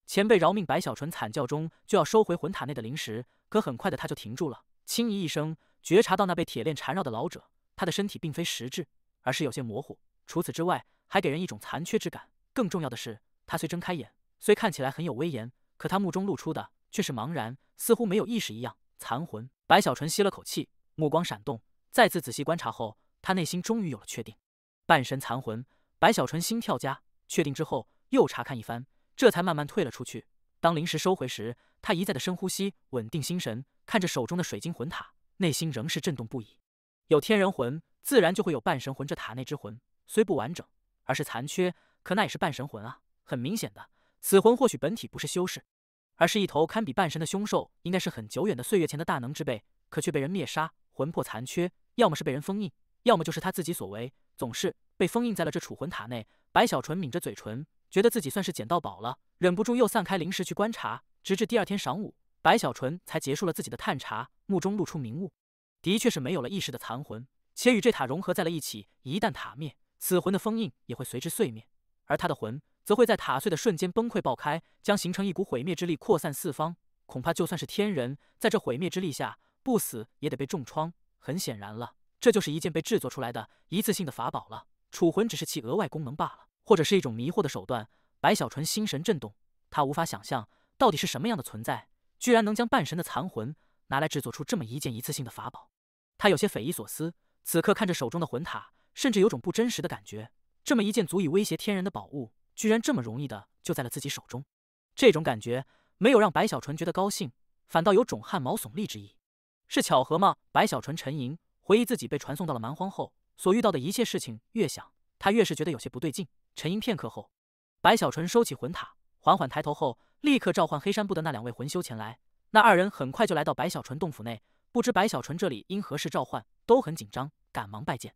[SPEAKER 1] 前辈饶命！白小纯惨叫中就要收回魂塔内的灵石，可很快的他就停住了，轻咦一声，觉察到那被铁链缠绕的老者，他的身体并非实质，而是有些模糊，除此之外还给人一种残缺之感。更重要的是，他虽睁开眼，虽看起来很有威严，可他目中露出的却是茫然，似乎没有意识一样。残魂。白小纯吸了口气，目光闪动，再次仔细观察后，他内心终于有了确定。半神残魂。白小纯心跳加，确定之后又查看一番，这才慢慢退了出去。当灵石收回时，他一再的深呼吸，稳定心神，看着手中的水晶魂塔，内心仍是震动不已。有天人魂，自然就会有半神魂。这塔内之魂虽不完整，而是残缺，可那也是半神魂啊。很明显的，此魂或许本体不是修士，而是一头堪比半神的凶兽，应该是很久远的岁月前的大能之辈，可却被人灭杀，魂魄残缺，要么是被人封印，要么就是他自己所为，总是被封印在了这储魂塔内。白小纯抿着嘴唇，觉得自己算是捡到宝了，忍不住又散开灵石去观察，直至第二天晌午，白小纯才结束了自己的探查，目中露出明悟，的确是没有了意识的残魂，且与这塔融合在了一起。一旦塔灭，此魂的封印也会随之碎灭，而他的魂则会在塔碎的瞬间崩溃爆开，将形成一股毁灭之力扩散四方。恐怕就算是天人，在这毁灭之力下，不死也得被重创。很显然了，这就是一件被制作出来的一次性的法宝了。储魂只是其额外功能罢了，或者是一种迷惑的手段。白小纯心神震动，他无法想象到底是什么样的存在，居然能将半神的残魂拿来制作出这么一件一次性的法宝。他有些匪夷所思，此刻看着手中的魂塔，甚至有种不真实的感觉。这么一件足以威胁天人的宝物，居然这么容易的就在了自己手中。这种感觉没有让白小纯觉得高兴，反倒有种汗毛耸立之意。是巧合吗？白小纯沉吟，回忆自己被传送到了蛮荒后所遇到的一切事情，越想他越是觉得有些不对劲。沉吟片刻后，白小纯收起魂塔，缓缓抬头后，立刻召唤黑山部的那两位魂修前来。那二人很快就来到白小纯洞府内，不知白小纯这里因何事召唤，都很紧张，赶忙拜见。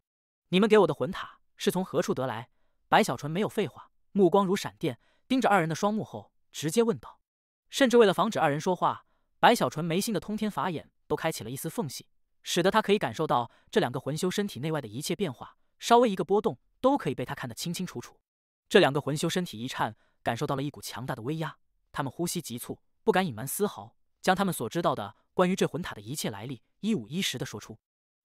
[SPEAKER 1] 你们给我的魂塔是从何处得来？白小纯没有废话，目光如闪电，盯着二人的双目后，直接问道。甚至为了防止二人说话，白小纯眉心的通天法眼都开启了一丝缝隙，使得他可以感受到这两个魂修身体内外的一切变化，稍微一个波动都可以被他看得清清楚楚。这两个魂修身体一颤，感受到了一股强大的威压，他们呼吸急促，不敢隐瞒丝毫，将他们所知道的关于这魂塔的一切来历一五一十的说出。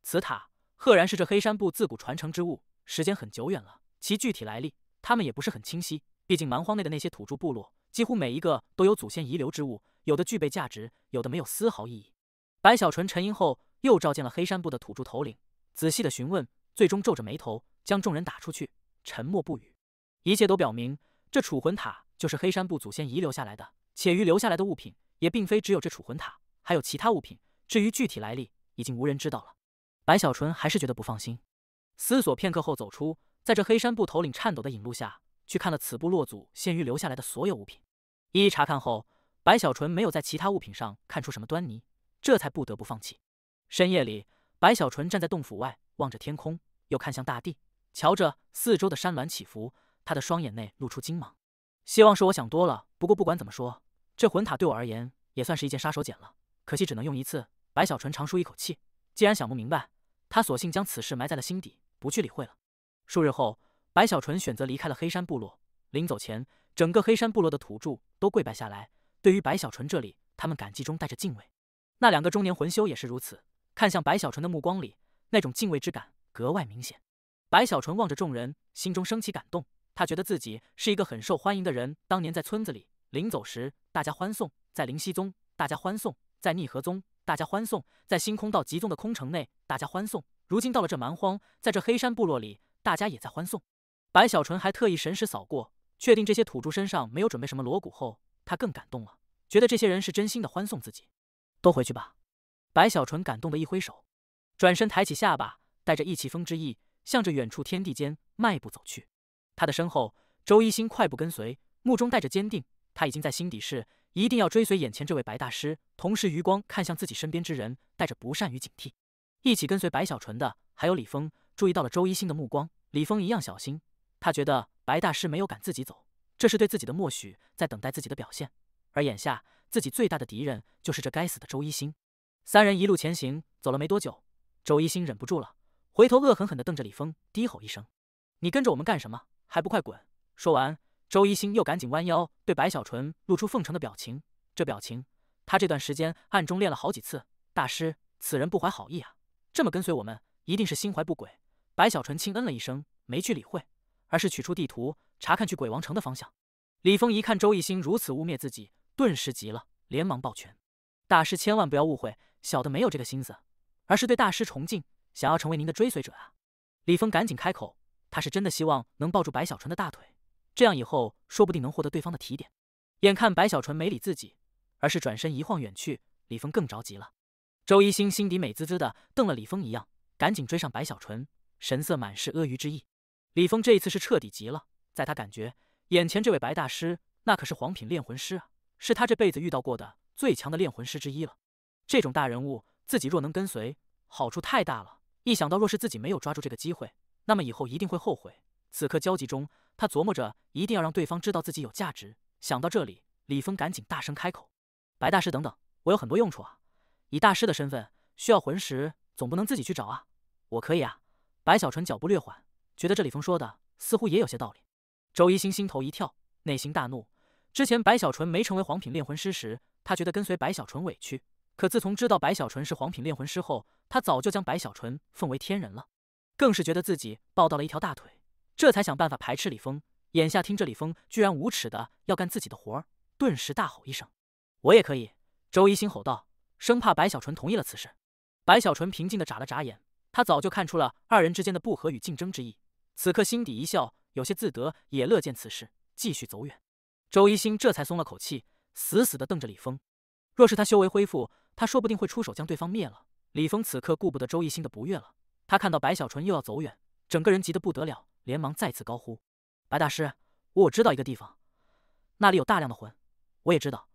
[SPEAKER 1] 此塔赫然是这黑山部自古传承之物，时间很久远了，其具体来历他们也不是很清晰，毕竟蛮荒内的那些土著部落几乎每一个都有祖先遗留之物，有的具备价值，有的没有丝毫意义。白小纯沉吟后，又召见了黑山部的土著头领，仔细的询问，最终皱着眉头将众人打出去，沉默不语。一切都表明，这储魂塔就是黑山部祖先遗留下来的，且余留下来的物品也并非只有这储魂塔，还有其他物品。至于具体来历，已经无人知道了。白小纯还是觉得不放心，思索片刻后走出，在这黑山部头领颤抖的引路下，去看了此部落祖先余留下来的所有物品。一一查看后，白小纯没有在其他物品上看出什么端倪，这才不得不放弃。深夜里，白小纯站在洞府外，望着天空，又看向大地，瞧着四周的山峦起伏，他的双眼内露出金芒。希望是我想多了，不过不管怎么说，这魂塔对我而言也算是一件杀手锏了，可惜只能用一次。白小纯长舒一口气，既然想不明白，他索性将此事埋在了心底，不去理会了。数日后，白小纯选择离开了黑山部落。临走前，整个黑山部落的土著都跪拜下来，对于白小纯这里，他们感激中带着敬畏。那两个中年魂修也是如此，看向白小纯的目光里，那种敬畏之感格外明显。白小纯望着众人，心中升起感动，他觉得自己是一个很受欢迎的人。当年在村子里，临走时大家欢送，在灵溪宗大家欢送，在逆河宗大家欢送，在星空道极宗的空城内大家欢送，如今到了这蛮荒，在这黑山部落里，大家也在欢送。白小纯还特意神识扫过，确定这些土著身上没有准备什么锣鼓后，他更感动了，觉得这些人是真心的欢送自己。都回去吧。白小纯感动的一挥手，转身抬起下巴，带着意气风之意，向着远处天地间迈步走去。他的身后，周一星快步跟随，目中带着坚定。他已经在心底是一定要追随眼前这位白大师，同时余光看向自己身边之人，带着不善与警惕。一起跟随白小纯的还有李峰，注意到了周一星的目光。李峰一样小心，他觉得白大师没有赶自己走，这是对自己的默许，在等待自己的表现。而眼下自己最大的敌人就是这该死的周一星。三人一路前行，走了没多久，周一星忍不住了，回头恶狠狠地瞪着李峰，低吼一声：“你跟着我们干什么？还不快滚！”说完，周一星又赶紧弯腰，对白小纯露出奉承的表情。这表情，他这段时间暗中练了好几次。大师，此人不怀好意啊，这么跟随我们，一定是心怀不轨。白小纯轻嗯了一声，没去理会，而是取出地图，查看去鬼王城的方向。李峰一看周一星如此污蔑自己，顿时急了，连忙抱拳：“大师千万不要误会，小的没有这个心思，而是对大师崇敬，想要成为您的追随者啊。”李峰赶紧开口，他是真的希望能抱住白小纯的大腿，这样以后说不定能获得对方的提点。眼看白小纯没理自己，而是转身一晃远去，李峰更着急了。周一星心底美滋滋的，瞪了李峰一样，赶紧追上白小纯，神色满是阿谀之意。李峰这一次是彻底急了，在他感觉眼前这位白大师那可是黄品炼魂师啊，是他这辈子遇到过的最强的炼魂师之一了。这种大人物，自己若能跟随，好处太大了。一想到若是自己没有抓住这个机会，那么以后一定会后悔。此刻焦急中，他琢磨着一定要让对方知道自己有价值。想到这里，李峰赶紧大声开口：“白大师等等，我有很多用处啊！以大师的身份，需要魂石，总不能自己去找啊。我可以啊。”白小纯脚步略缓，觉得这李峰说的似乎也有些道理。周一星心头一跳，内心大怒。之前白小纯没成为黄品炼魂师时，他觉得跟随白小纯委屈，可自从知道白小纯是黄品炼魂师后，他早就将白小纯奉为天人了，更是觉得自己抱到了一条大腿，这才想办法排斥李峰。眼下听这李峰居然无耻的要干自己的活儿，顿时大吼一声：“我也可以！”周一星吼道，生怕白小纯同意了此事。白小纯平静的眨了眨眼，他早就看出了二人之间的不和与竞争之意，此刻心底一笑，有些自得，也乐见此事，继续走远。周一星这才松了口气，死死的瞪着李峰。若是他修为恢复，他说不定会出手将对方灭了。李峰此刻顾不得周一星的不悦了，他看到白小纯又要走远，整个人急得不得了，连忙再次高呼：“白大师，我知道一个地方，那里有大量的魂。我也知道，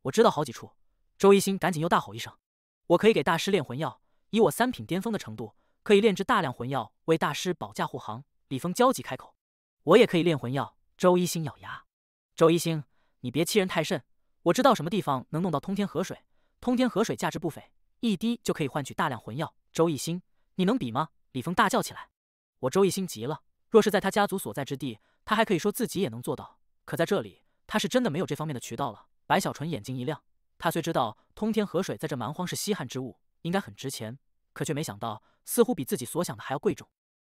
[SPEAKER 1] 我知道好几处。”周一星赶紧又大吼一声：“我可以给大师炼魂药，以我3品巅峰的程度，可以炼制大量魂药，为大师保驾护航。”李峰焦急开口：“我也可以炼魂药。”周一星咬牙：“周一星，你别欺人太甚，我知道什么地方能弄到通天河水，通天河水价值不菲，一滴就可以换取大量魂药。周一星，你能比吗？”李峰大叫起来。我周一星急了，若是在他家族所在之地，他还可以说自己也能做到，可在这里，他是真的没有这方面的渠道了。白小纯眼睛一亮，他虽知道通天河水在这蛮荒是稀罕之物，应该很值钱，可却没想到似乎比自己所想的还要贵重。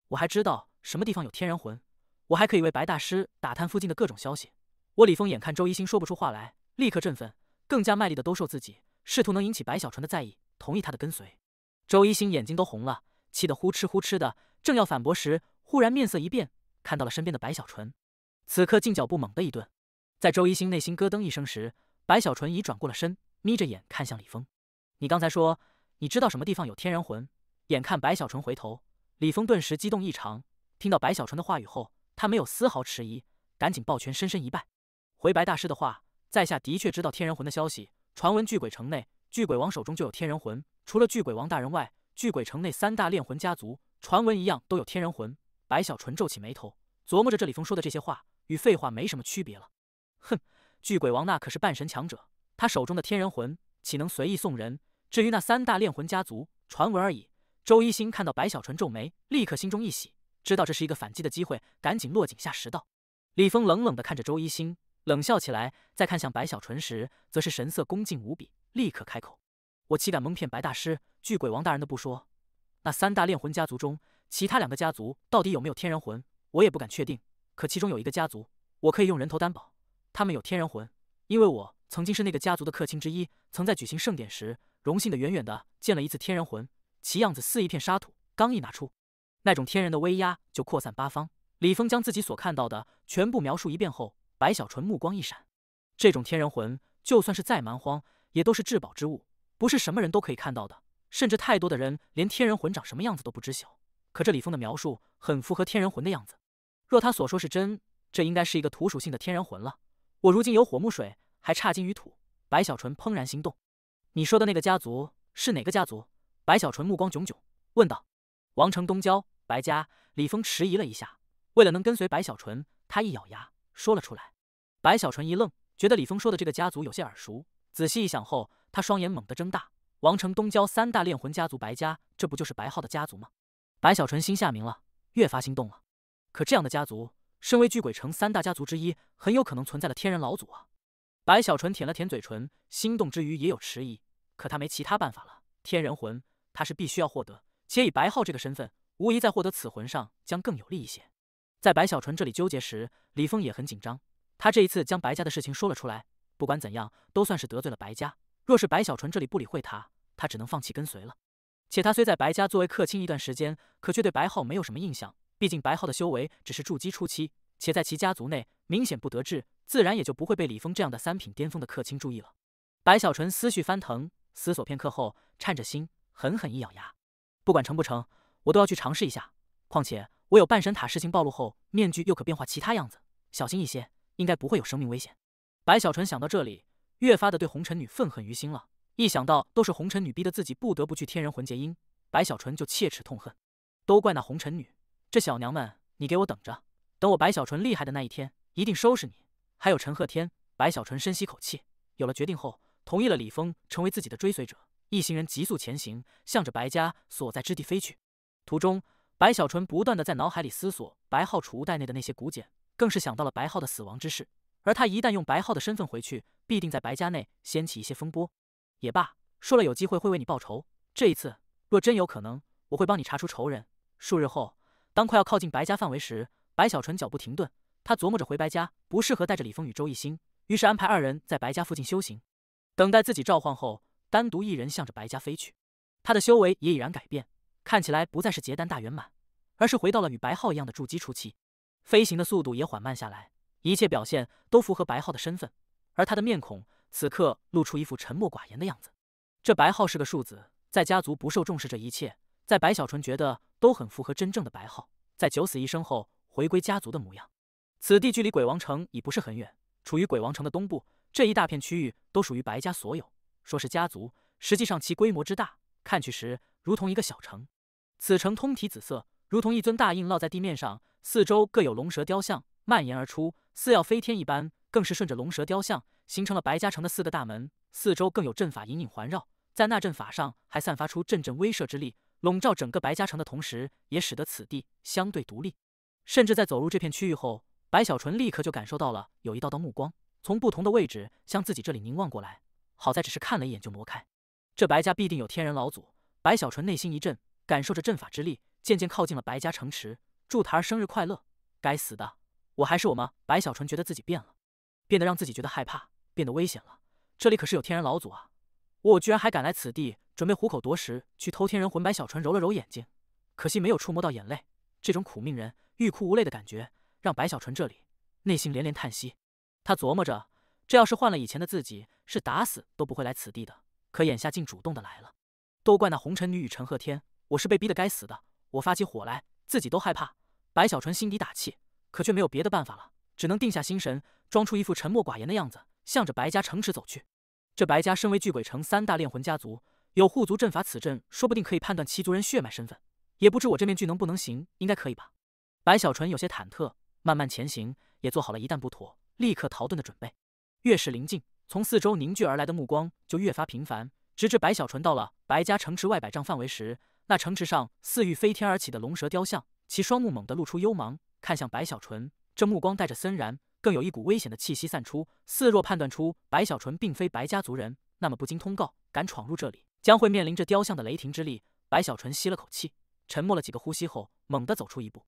[SPEAKER 1] 我还知道什么地方有天人魂，我还可以为白大师打探附近的各种消息。我李峰眼看周一星说不出话来，立刻振奋，更加卖力的兜售自己，试图能引起白小纯的在意，同意他的跟随。周一星眼睛都红了，气得呼哧呼哧的，正要反驳时，忽然面色一变，看到了身边的白小纯，此刻竟脚步猛地一顿。在周一星内心咯噔一声时，白小纯已转过了身，眯着眼看向李峰：“你刚才说你知道什么地方有天人魂？”眼看白小纯回头，李峰顿时激动异常。听到白小纯的话语后，他没有丝毫迟疑，赶紧抱拳深深一拜。回白大师的话，在下的确知道天人魂的消息。传闻巨鬼城内，巨鬼王手中就有天人魂。除了巨鬼王大人外，巨鬼城内3大炼魂家族，传闻一样都有天人魂。白小纯皱起眉头，琢磨着这李峰说的这些话与废话没什么区别了。哼，巨鬼王那可是半神强者，他手中的天人魂岂能随意送人？至于那3大炼魂家族，传闻而已。周一星看到白小纯皱眉，立刻心中一喜，知道这是一个反击的机会，赶紧落井下石道。李峰冷冷地看着周一星，冷笑起来，再看向白小纯时，则是神色恭敬无比，立刻开口：“我岂敢蒙骗白大师？巨鬼王大人的不说，那3大炼魂家族中，其他2个家族到底有没有天人魂，我也不敢确定。可其中有一个家族，我可以用人头担保，他们有天人魂，因为我曾经是那个家族的客卿之一，曾在举行盛典时，荣幸的远远的见了一次天人魂，其样子似一片沙土，刚一拿出，那种天人的威压就扩散八方。”李峰将自己所看到的全部描述一遍后，白小纯目光一闪，这种天人魂就算是再蛮荒，也都是至宝之物，不是什么人都可以看到的，甚至太多的人连天人魂长什么样子都不知晓。可这李峰的描述很符合天人魂的样子。若他所说是真，这应该是一个土属性的天然魂了。我如今有火木水，还差金与土。白小纯怦然心动。你说的那个家族是哪个家族？白小纯目光炯炯，问道。王城东郊白家。李峰迟疑了一下，为了能跟随白小纯，他一咬牙说了出来。白小纯一愣，觉得李峰说的这个家族有些耳熟。仔细一想后，他双眼猛地睁大。王城东郊3大炼魂家族白家，这不就是白浩的家族吗？白小纯心下明了，越发心动了。可这样的家族，身为巨鬼城3大家族之一，很有可能存在了天人老祖啊。白小纯舔了舔嘴唇，心动之余也有迟疑，可他没其他办法了。天人魂，他是必须要获得，且以白浩这个身份，无疑在获得此魂上将更有利一些。在白小纯这里纠结时，李峰也很紧张。他这一次将白家的事情说了出来，不管怎样都算是得罪了白家。若是白小纯这里不理会他，他只能放弃跟随了。且他虽在白家作为客卿一段时间，可却对白浩没有什么印象。毕竟白浩的修为只是筑基初期，且在其家族内明显不得志，自然也就不会被李峰这样的3品巅峰的客卿注意了。白小纯思绪翻腾，思索片刻后，颤着心狠狠一咬牙，不管成不成，我都要去尝试一下。况且我有半神塔事情暴露后，面具又可变化其他样子，小心一些，应该不会有生命危险。白小纯想到这里，越发的对红尘女愤恨于心了。一想到都是红尘女逼得自己不得不去天人魂结因，白小纯就切齿痛恨。都怪那红尘女，这小娘们，你给我等着，等我白小纯厉害的那一天，一定收拾你。还有陈鹤天。白小纯深吸口气，有了决定后，同意了李峰成为自己的追随者。一行人急速前行，向着白家所在之地飞去。途中，白小纯不断的在脑海里思索白浩储物袋内的那些古简，更是想到了白浩的死亡之事。而他一旦用白浩的身份回去，必定在白家内掀起一些风波。也罢，说了有机会会为你报仇，这一次若真有可能，我会帮你查出仇人。数日后，当快要靠近白家范围时，白小纯脚步停顿，他琢磨着回白家不适合带着李峰与周艺兴，于是安排2人在白家附近修行，等待自己召唤后，单独1人向着白家飞去。他的修为也已然改变，看起来不再是结丹大圆满，而是回到了与白浩一样的筑基初期，飞行的速度也缓慢下来，一切表现都符合白浩的身份。而他的面孔此刻露出一副沉默寡言的样子。这白浩是个庶子，在家族不受重视，这一切在白小纯觉得都很符合真正的白浩在九死一生后回归家族的模样。此地距离鬼王城已不是很远，处于鬼王城的东部，这一大片区域都属于白家所有。说是家族，实际上其规模之大，看去时如同一个小城。此城通体紫色，如同一尊大印烙在地面上，四周各有龙蛇雕像蔓延而出，似要飞天一般，更是顺着龙蛇雕像形成了白家城的4个大门，四周更有阵法隐隐环绕，在那阵法上还散发出阵阵威慑之力，笼罩整个白家城的同时，也使得此地相对独立。甚至在走入这片区域后，白小纯立刻就感受到了有一道道目光从不同的位置向自己这里凝望过来，好在只是看了一眼就挪开。这白家必定有天人老祖，白小纯内心一震，感受着阵法之力，渐渐靠近了白家城池。祝台儿生日快乐！该死的，我还是我吗？白小纯觉得自己变了，变得让自己觉得害怕，变得危险了。这里可是有天人老祖啊！我居然还敢来此地，准备虎口夺食，去偷天人魂。白小纯揉了揉眼睛，可惜没有触摸到眼泪。这种苦命人欲哭无泪的感觉，让白小纯这里内心连连叹息。他琢磨着，这要是换了以前的自己，是打死都不会来此地的，可眼下竟主动的来了。都怪那红尘女与陈鹤天，我是被逼的该死的。我发起火来，自己都害怕。白小纯心底打气，可却没有别的办法了，只能定下心神，装出一副沉默寡言的样子，向着白家城池走去。这白家身为巨鬼城3大炼魂家族，有护族阵法，此阵说不定可以判断其族人血脉身份，也不知我这面具能不能行，应该可以吧。白小纯有些忐忑，慢慢前行，也做好了一旦不妥立刻逃遁的准备。越是临近，从四周凝聚而来的目光就越发频繁，直至白小纯到了白家城池外100丈范围时，那城池上似欲飞天而起的龙蛇雕像，其双目猛地露出幽芒，看向白小纯，这目光带着森然，更有一股危险的气息散出，似若判断出白小纯并非白家族人，那么不经通告敢闯入这里，将会面临着雕像的雷霆之力。白小纯吸了口气，沉默了几个呼吸后，猛地走出一步，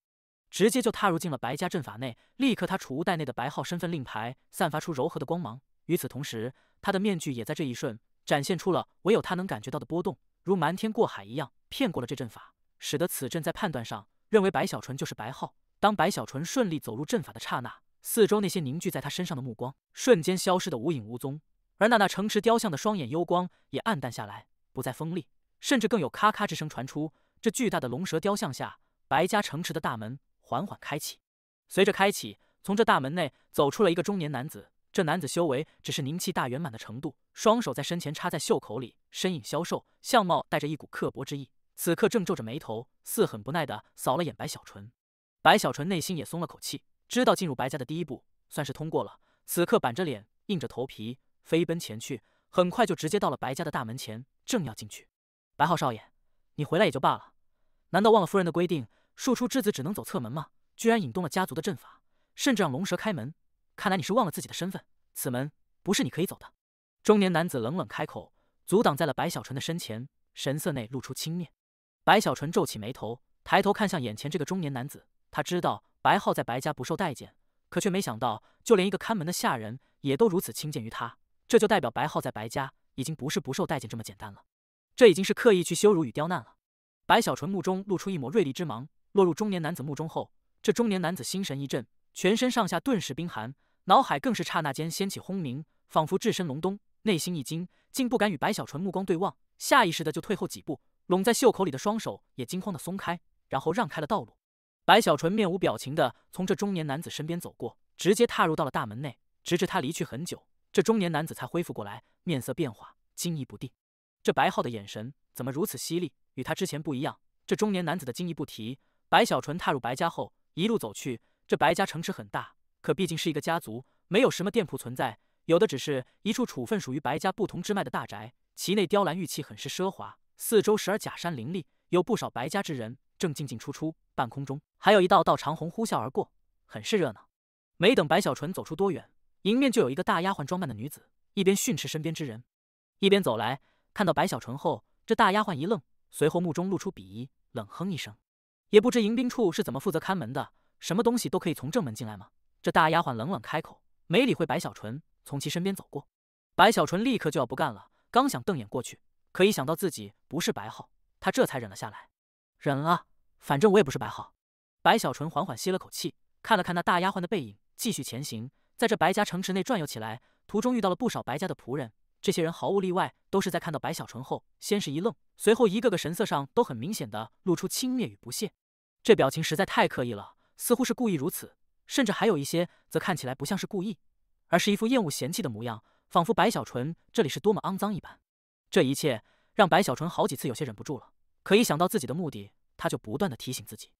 [SPEAKER 1] 直接就踏入进了白家阵法内。立刻他储物袋内的白浩身份令牌散发出柔和的光芒，与此同时，他的面具也在这一瞬展现出了唯有他能感觉到的波动，如瞒天过海一样骗过了这阵法，使得此阵在判断上认为白小纯就是白浩。当白小纯顺利走入阵法的刹那，四周那些凝聚在他身上的目光瞬间消失得无影无踪，而那城池雕像的双眼幽光也暗淡下来，不再锋利，甚至更有咔咔之声传出。这巨大的龙蛇雕像下，白家城池的大门缓缓开启。随着开启，从这大门内走出了一个中年男子。这男子修为只是凝气大圆满的程度，双手在身前插在袖口里，身影消瘦，相貌带着一股刻薄之意。此刻正皱着眉头，似很不耐地扫了眼白小纯。白小纯内心也松了口气，知道进入白家的第一步算是通过了。此刻板着脸，硬着头皮飞奔前去，很快就直接到了白家的大门前，正要进去。白浩少爷，你回来也就罢了，难道忘了夫人的规定，庶出之子只能走侧门吗？居然引动了家族的阵法，甚至让龙蛇开门。看来你是忘了自己的身份，此门不是你可以走的。中年男子冷冷开口，阻挡在了白小纯的身前，神色内露出轻蔑。白小纯皱起眉头，抬头看向眼前这个中年男子。他知道白浩在白家不受待见，可却没想到就连一个看门的下人也都如此轻贱于他，这就代表白浩在白家已经不是不受待见这么简单了，这已经是刻意去羞辱与刁难了。白小纯目中露出一抹锐利之芒，落入中年男子目中后，这中年男子心神一震，全身上下顿时冰寒，脑海更是刹那间掀起轰鸣，仿佛置身隆冬，内心一惊，竟不敢与白小纯目光对望，下意识的就退后几步，拢在袖口里的双手也惊慌的松开，然后让开了道路。白小纯面无表情的从这中年男子身边走过，直接踏入到了大门内，直至他离去很久，这中年男子才恢复过来，面色变化，惊疑不定。这白浩的眼神怎么如此犀利，与他之前不一样。这中年男子的惊疑不提，白小纯踏入白家后，一路走去。这白家城池很大，可毕竟是一个家族，没有什么店铺存在，有的只是一处处分属于白家不同支脉的大宅，其内雕栏玉砌很是奢华，四周时而假山林立，有不少白家之人正进进出出，半空中还有一道道长虹呼啸而过，很是热闹。没等白小纯走出多远，迎面就有一个大丫鬟装扮的女子，一边训斥身边之人，一边走来。看到白小纯后，这大丫鬟一愣，随后目中露出鄙夷，冷哼一声。也不知迎宾处是怎么负责看门的，什么东西都可以从正门进来吗？这大丫鬟冷冷开口，没理会白小纯，从其身边走过。白小纯立刻就要不干了，刚想瞪眼过去，可一想到自己不是白浩，他这才忍了下来。忍了，反正我也不是白浩。白小纯缓缓吸了口气，看了看那大丫鬟的背影，继续前行。在这白家城池内转悠起来，途中遇到了不少白家的仆人，这些人毫无例外都是在看到白小纯后，先是一愣，随后一个个神色上都很明显的露出轻蔑与不屑。这表情实在太刻意了，似乎是故意如此，甚至还有一些则看起来不像是故意，而是一副厌恶嫌弃的模样，仿佛白小纯这里是多么肮脏一般。这一切让白小纯好几次有些忍不住了，可一想到自己的目的，他就不断的提醒自己，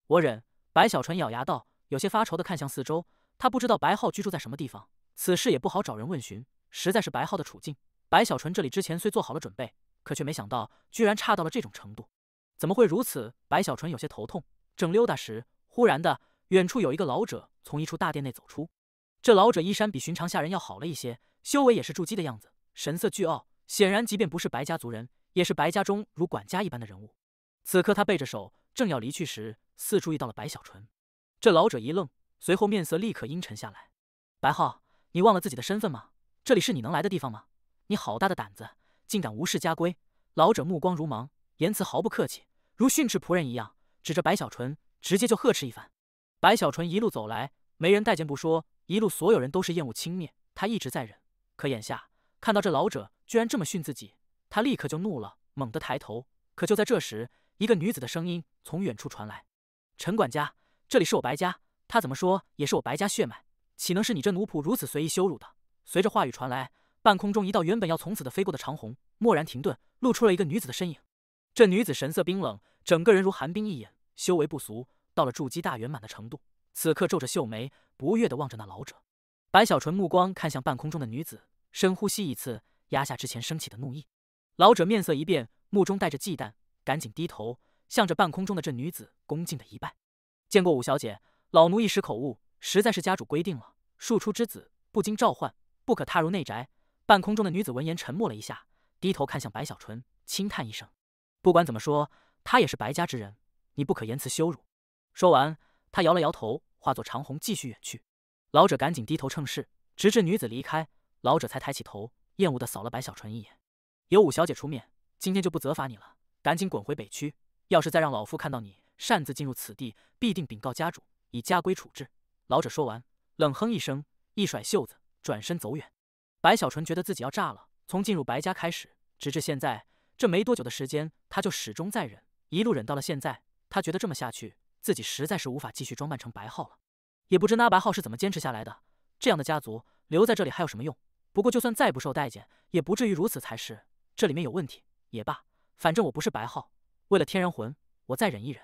[SPEAKER 1] 我忍。白小纯咬牙道，有些发愁的看向四周，他不知道白浩居住在什么地方，此事也不好找人问询，实在是白浩的处境，白小纯这里之前虽做好了准备，可却没想到居然差到了这种程度。怎么会如此？白小纯有些头痛，正溜达时，忽然的远处有一个老者从一处大殿内走出。这老者衣衫比寻常下人要好了一些，修为也是筑基的样子，神色倨傲，显然即便不是白家族人，也是白家中如管家一般的人物。此刻他背着手正要离去时，似注意到了白小纯。这老者一愣，随后面色立刻阴沉下来。白浩，你忘了自己的身份吗？这里是你能来的地方吗？你好大的胆子，竟敢无视家规！老者目光如芒，言辞毫不客气，如训斥仆人一样，指着白小纯直接就呵斥一番。白小纯一路走来，没人待见不说，一路所有人都是厌恶轻蔑，他一直在忍。可眼下看到这老者居然这么训自己，他立刻就怒了，猛地抬头。可就在这时，一个女子的声音从远处传来：“陈管家，这里是我白家，他怎么说也是我白家血脉，岂能是你这奴仆如此随意羞辱的？”随着话语传来，半空中一道原本要从此的飞过的长虹蓦然停顿，露出了一个女子的身影。这女子神色冰冷，整个人如寒冰一眼，修为不俗，到了筑基大圆满的程度。此刻皱着秀眉，不悦地望着那老者。白小纯目光看向半空中的女子，深呼吸一次，压下之前升起的怒意。老者面色一变，目中带着忌惮，赶紧低头向着半空中的这女子恭敬的一拜：“见过五小姐，老奴一时口误，实在是家主规定了，庶出之子不经召唤不可踏入内宅。”半空中的女子闻言沉默了一下，低头看向白小纯，轻叹一声：“不管怎么说，她也是白家之人，你不可言辞羞辱。”说完，他摇了摇头，化作长虹继续远去。老者赶紧低头称是，直至女子离开，老者才抬起头，厌恶地扫了白小纯一眼：“有五小姐出面，今天就不责罚你了，赶紧滚回北区。要是再让老夫看到你擅自进入此地，必定禀告家主，以家规处置。”老者说完，冷哼一声，一甩袖子，转身走远。白小纯觉得自己要炸了，从进入白家开始，直至现在这没多久的时间，他就始终在忍，一路忍到了现在。他觉得这么下去自己实在是无法继续装扮成白浩了。也不知那白浩是怎么坚持下来的，这样的家族留在这里还有什么用？不过就算再不受待见，也不至于如此才是。这里面有问题也罢，反正我不是白浩，为了天人魂，我再忍一忍。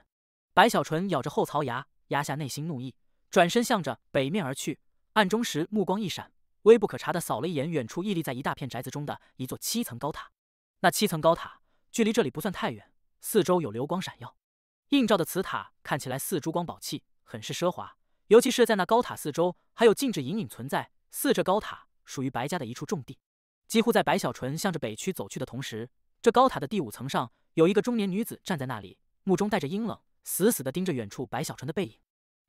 [SPEAKER 1] 白小纯咬着后槽牙，压下内心怒意，转身向着北面而去。暗中时目光一闪，微不可察地扫了一眼远处屹立在一大片宅子中的一座7层高塔。那7层高塔距离这里不算太远，四周有流光闪耀，映照的此塔看起来似珠光宝气，很是奢华。尤其是在那高塔四周还有禁制隐隐存在，似这高塔属于白家的一处重地。几乎在白小纯向着北区走去的同时，这高塔的第5层上有一个中年女子站在那里，目中带着阴冷，死死地盯着远处白小纯的背影。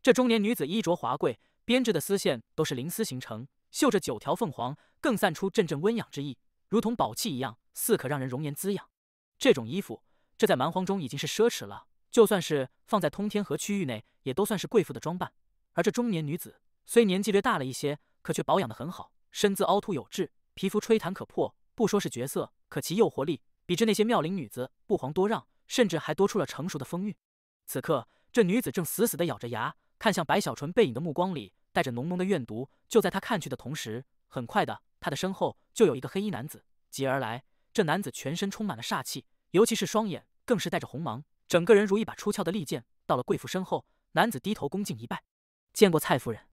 [SPEAKER 1] 这中年女子衣着华贵，编织的丝线都是灵丝形成，绣着9条凤凰，更散出阵阵温养之意，如同宝器一样，似可让人容颜滋养。这种衣服，这在蛮荒中已经是奢侈了，就算是放在通天河区域内，也都算是贵妇的装扮。而这中年女子虽年纪略大了一些，可却保养得很好，身姿凹凸有致，皮肤吹弹可破，不说是绝色，可其诱惑力比之那些妙龄女子不遑多让，甚至还多出了成熟的风韵。此刻，这女子正死死地咬着牙，看向白小纯背影的目光里带着浓浓的怨毒。就在她看去的同时，很快的，她的身后就有一个黑衣男子急而来。这男子全身充满了煞气，尤其是双眼更是带着红芒，整个人如一把出鞘的利剑。到了贵妇身后，男子低头恭敬一拜：“见过蔡夫人。”“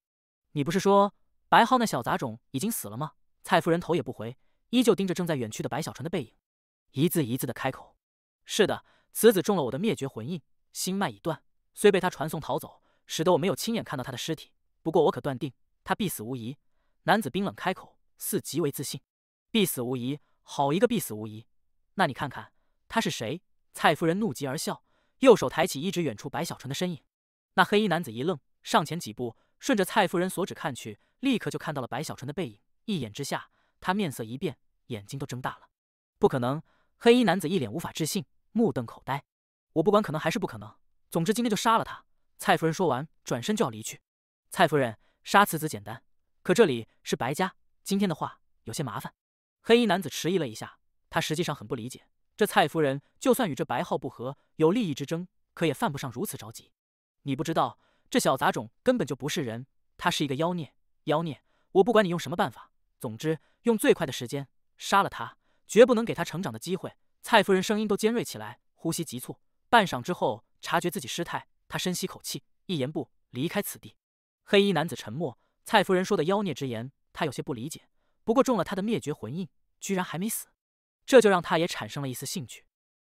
[SPEAKER 1] 你不是说白浩那小杂种已经死了吗？”蔡夫人头也不回，依旧盯着正在远去的白小纯的背影，一字一字的开口：“是的，此子中了我的灭绝魂印，心脉已断，虽被他传送逃走，使得我没有亲眼看到他的尸体，不过我可断定他必死无疑。”男子冰冷开口，似极为自信：“必死无疑，好一个必死无疑！那你看看他是谁？”蔡夫人怒极而笑，右手抬起一指远处白小纯的身影。那黑衣男子一愣，上前几步，顺着蔡夫人所指看去，立刻就看到了白小纯的背影。一眼之下，他面色一变，眼睛都睁大了。不可能！黑衣男子一脸无法置信，目瞪口呆。我不管可能还是不可能，总之今天就杀了他。蔡夫人说完，转身就要离去。蔡夫人，杀此子简单，可这里是白家，今天的话有些麻烦。黑衣男子迟疑了一下，他实际上很不理解，这蔡夫人就算与这白浩不和，有利益之争，可也犯不上如此着急。你不知道，这小杂种根本就不是人，他是一个妖孽。妖孽，我不管你用什么办法，总之用最快的时间杀了他，绝不能给他成长的机会。蔡夫人声音都尖锐起来，呼吸急促。半晌之后，察觉自己失态，他深吸口气，一言不离开此地。黑衣男子沉默。蔡夫人说的妖孽之言，他有些不理解，不过中了他的灭绝魂印，居然还没死，这就让他也产生了一丝兴趣。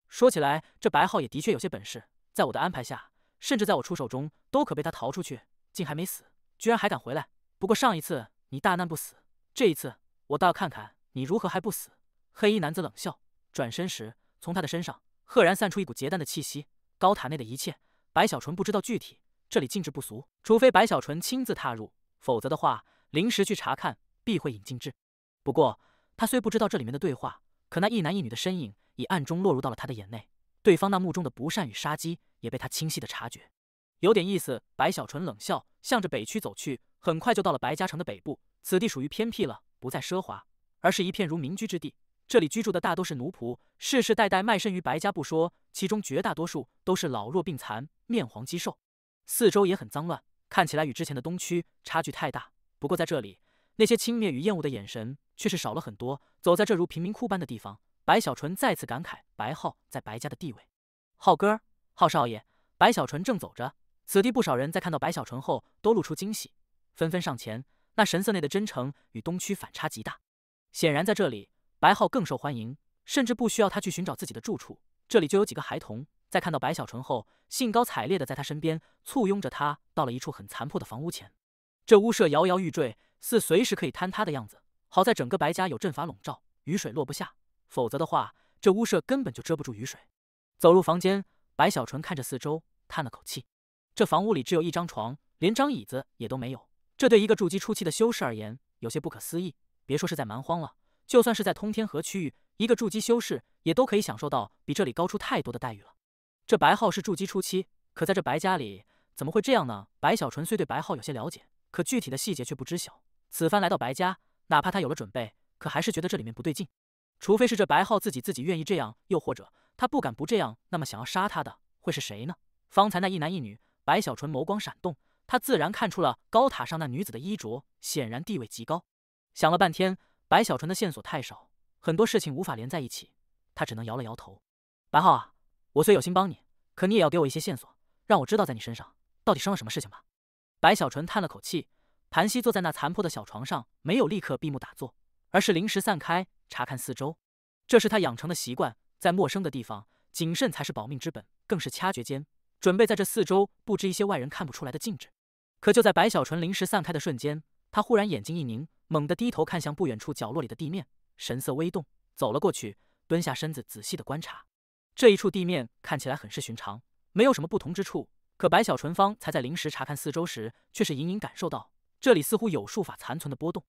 [SPEAKER 1] 说起来，这白浩也的确有些本事，在我的安排下，甚至在我出手中都可被他逃出去，竟还没死，居然还敢回来。不过上一次你大难不死，这一次我倒要看看你如何还不死。黑衣男子冷笑，转身时从他的身上赫然散出一股结丹的气息。高塔内的一切，白小纯不知道具体，这里禁制不俗，除非白小纯亲自踏入，否则的话临时去查看必会引禁制。不过他虽不知道这里面的对话，可那一男一女的身影已暗中落入到了他的眼内，对方那目中的不善与杀机也被他清晰的察觉。有点意思。白小纯冷笑，向着北区走去，很快就到了白家城的北部。此地属于偏僻了，不再奢华，而是一片如民居之地。这里居住的大都是奴仆，世世代代卖身于白家不说，其中绝大多数都是老弱病残、面黄肌瘦。四周也很脏乱，看起来与之前的东区差距太大。不过在这里，那些轻蔑与厌恶的眼神却是少了很多。走在这如贫民窟般的地方，白小纯再次感慨白浩在白家的地位。浩哥，浩少爷。白小纯正走着，此地不少人在看到白小纯后都露出惊喜，纷纷上前，那神色内的真诚与东区反差极大。显然在这里，白浩更受欢迎，甚至不需要他去寻找自己的住处，这里就有几个孩童在看到白小纯后，兴高采烈地在他身边簇拥着他，到了一处很残破的房屋前。这屋舍摇摇欲坠，似随时可以坍塌的样子。好在整个白家有阵法笼罩，雨水落不下，否则的话，这屋舍根本就遮不住雨水。走入房间，白小纯看着四周，叹了口气。这房屋里只有一张床，连张椅子也都没有，这对一个筑基初期的修士而言，有些不可思议。别说是在蛮荒了，就算是在通天河区域，一个筑基修士也都可以享受到比这里高出太多的待遇了。这白浩是筑基初期，可在这白家里怎么会这样呢？白小纯虽对白浩有些了解，可具体的细节却不知晓。此番来到白家，哪怕他有了准备，可还是觉得这里面不对劲。除非是这白浩自己愿意这样，又或者他不敢不这样，那么想要杀他的会是谁呢？方才那一男一女，白小纯眸光闪动，他自然看出了高塔上那女子的衣着，显然地位极高。想了半天，白小纯的线索太少，很多事情无法连在一起，他只能摇了摇头。白浩啊，我虽有心帮你，可你也要给我一些线索，让我知道在你身上到底生了什么事情吧。白小纯叹了口气，盘膝坐在那残破的小床上，没有立刻闭目打坐，而是临时散开，查看四周。这是他养成的习惯，在陌生的地方，谨慎才是保命之本，更是掐诀间，准备在这四周布置一些外人看不出来的禁制。可就在白小纯临时散开的瞬间，他忽然眼睛一凝，猛地低头看向不远处角落里的地面，神色微动，走了过去，蹲下身子仔细的观察。这一处地面看起来很是寻常，没有什么不同之处。可白小纯方才在临时查看四周时，却是隐隐感受到这里似乎有术法残存的波动。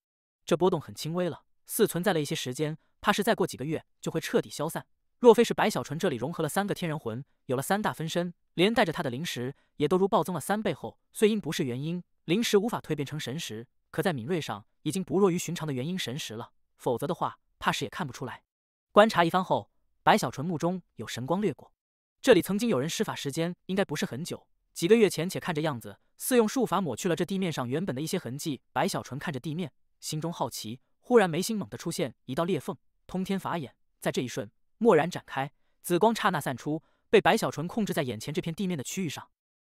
[SPEAKER 1] 这波动很轻微了，似存在了一些时间，怕是再过几个月就会彻底消散。若非是白小纯这里融合了3个天人魂，有了3大分身，连带着他的灵识也都如暴增了3倍后，虽因不是元婴，灵识无法蜕变成神识，可在敏锐上已经不弱于寻常的元婴神识了，否则的话，怕是也看不出来。观察一番后，白小纯目中有神光掠过，这里曾经有人施法时间应该不是很久，几个月前，且看这样子，似用术法抹去了这地面上原本的一些痕迹。白小纯看着地面，心中好奇，忽然眉心猛地出现一道裂缝，通天法眼在这一瞬蓦然展开，紫光刹那散出，被白小纯控制在眼前这片地面的区域上，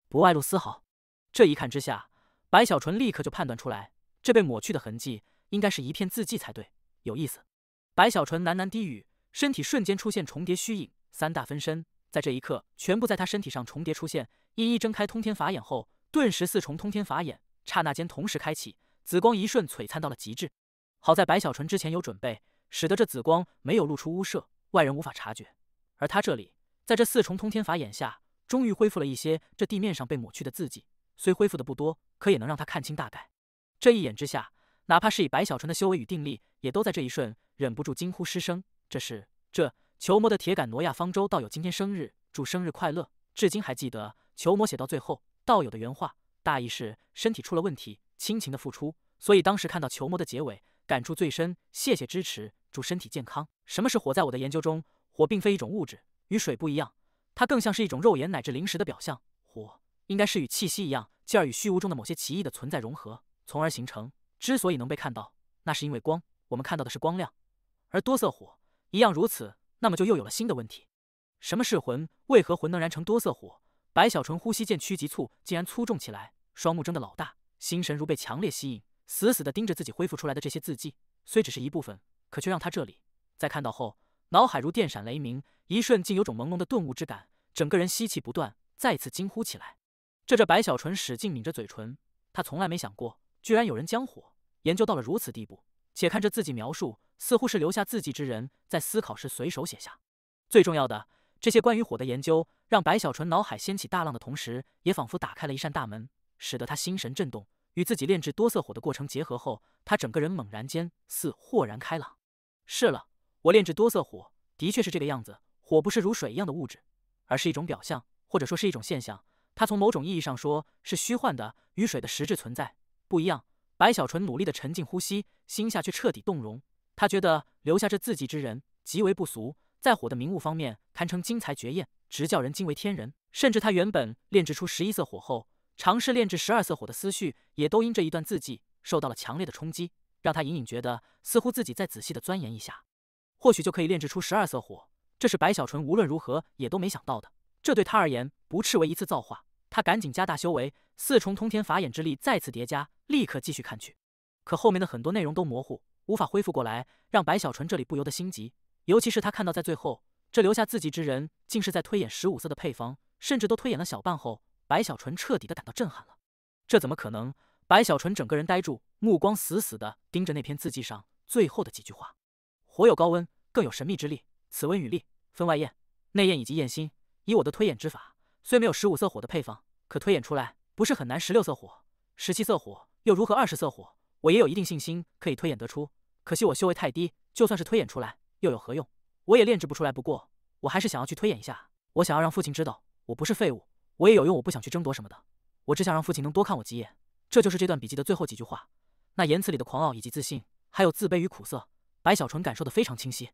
[SPEAKER 1] 不外露丝毫。这一看之下，白小纯立刻就判断出来，这被抹去的痕迹应该是一片字迹才对，有意思。白小纯喃喃低语，身体瞬间出现重叠虚影，3大分身在这一刻全部在他身体上重叠出现，一一睁开通天法眼后，顿时4重通天法眼刹那间同时开启，紫光一瞬璀璨到了极致。好在白小纯之前有准备，使得这紫光没有露出污涉，外人无法察觉。而他这里在这4重通天法眼下，终于恢复了一些这地面上被抹去的字迹，虽恢复的不多，可也能让他看清大概。这一眼之下，哪怕是以白小纯的修为与定力，也都在这一瞬忍不住惊呼失声。这求魔的铁杆挪亚方舟道友今天生日，祝生日快乐。至今还记得求魔写到最后道友的原话，大意是身体出了问题，亲情的付出，所以当时看到求魔的结尾，感触最深，谢谢支持，祝身体健康。什么是火？在我的研究中，火并非一种物质，与水不一样，它更像是一种肉眼乃至灵识的表象。火应该是与气息一样，继而与虚无中的某些奇异的存在融合，从而形成。之所以能被看到，那是因为光，我们看到的是光亮，而多色火一样如此，那么就又有了新的问题。什么是魂？为何魂能燃成多色火？白小纯呼吸渐趋急促，竟然粗重起来，双目睁得老大，心神如被强烈吸引，死死地盯着自己恢复出来的这些字迹。虽只是一部分，可却让他这里在看到后，脑海如电闪雷鸣，一瞬竟有种朦胧的顿悟之感，整个人吸气不断，再次惊呼起来。这白小纯使劲抿着嘴唇，他从来没想过，居然有人将火研究到了如此地步。且看这字迹描述，似乎是留下字迹之人在思考时随手写下。最重要的，这些关于火的研究，让白小纯脑海掀起大浪的同时，也仿佛打开了一扇大门，使得他心神震动。与自己炼制多色火的过程结合后，他整个人猛然间似豁然开朗。是了，我炼制多色火的确是这个样子，火不是如水一样的物质，而是一种表象，或者说是一种现象。它从某种意义上说是虚幻的，与水的实质存在不一样。白小纯努力的沉静呼吸，心下却彻底动容。他觉得留下这字迹之人极为不俗，在火的明悟方面堪称惊才绝艳，直叫人惊为天人。甚至他原本炼制出11色火后，尝试炼制12色火的思绪，也都因这一段字迹受到了强烈的冲击，让他隐隐觉得似乎自己再仔细的钻研一下，或许就可以炼制出12色火。这是白小纯无论如何也都没想到的，这对他而言不斥为一次造化。他赶紧加大修为，4重通天法眼之力再次叠加，立刻继续看去。可后面的很多内容都模糊，无法恢复过来，让白小纯这里不由得心急。尤其是他看到在最后，这留下字迹之人竟是在推演15色的配方，甚至都推演了小半后，白小纯彻底的感到震撼了。这怎么可能？白小纯整个人呆住，目光死死的盯着那篇字迹上最后的几句话：火有高温，更有神秘之力，此温与力分外焰、内焰以及焰心。以我的推演之法，虽没有15色火的配方，可推演出来不是很难。16色火、17色火又如何？20色火，我也有一定信心可以推演得出。可惜我修为太低，就算是推演出来又有何用？我也炼制不出来。不过我还是想要去推演一下，我想要让父亲知道我不是废物，我也有用。我不想去争夺什么的，我只想让父亲能多看我几眼。这就是这段笔记的最后几句话，那言辞里的狂傲以及自信，还有自卑与苦涩，白小纯感受得非常清晰。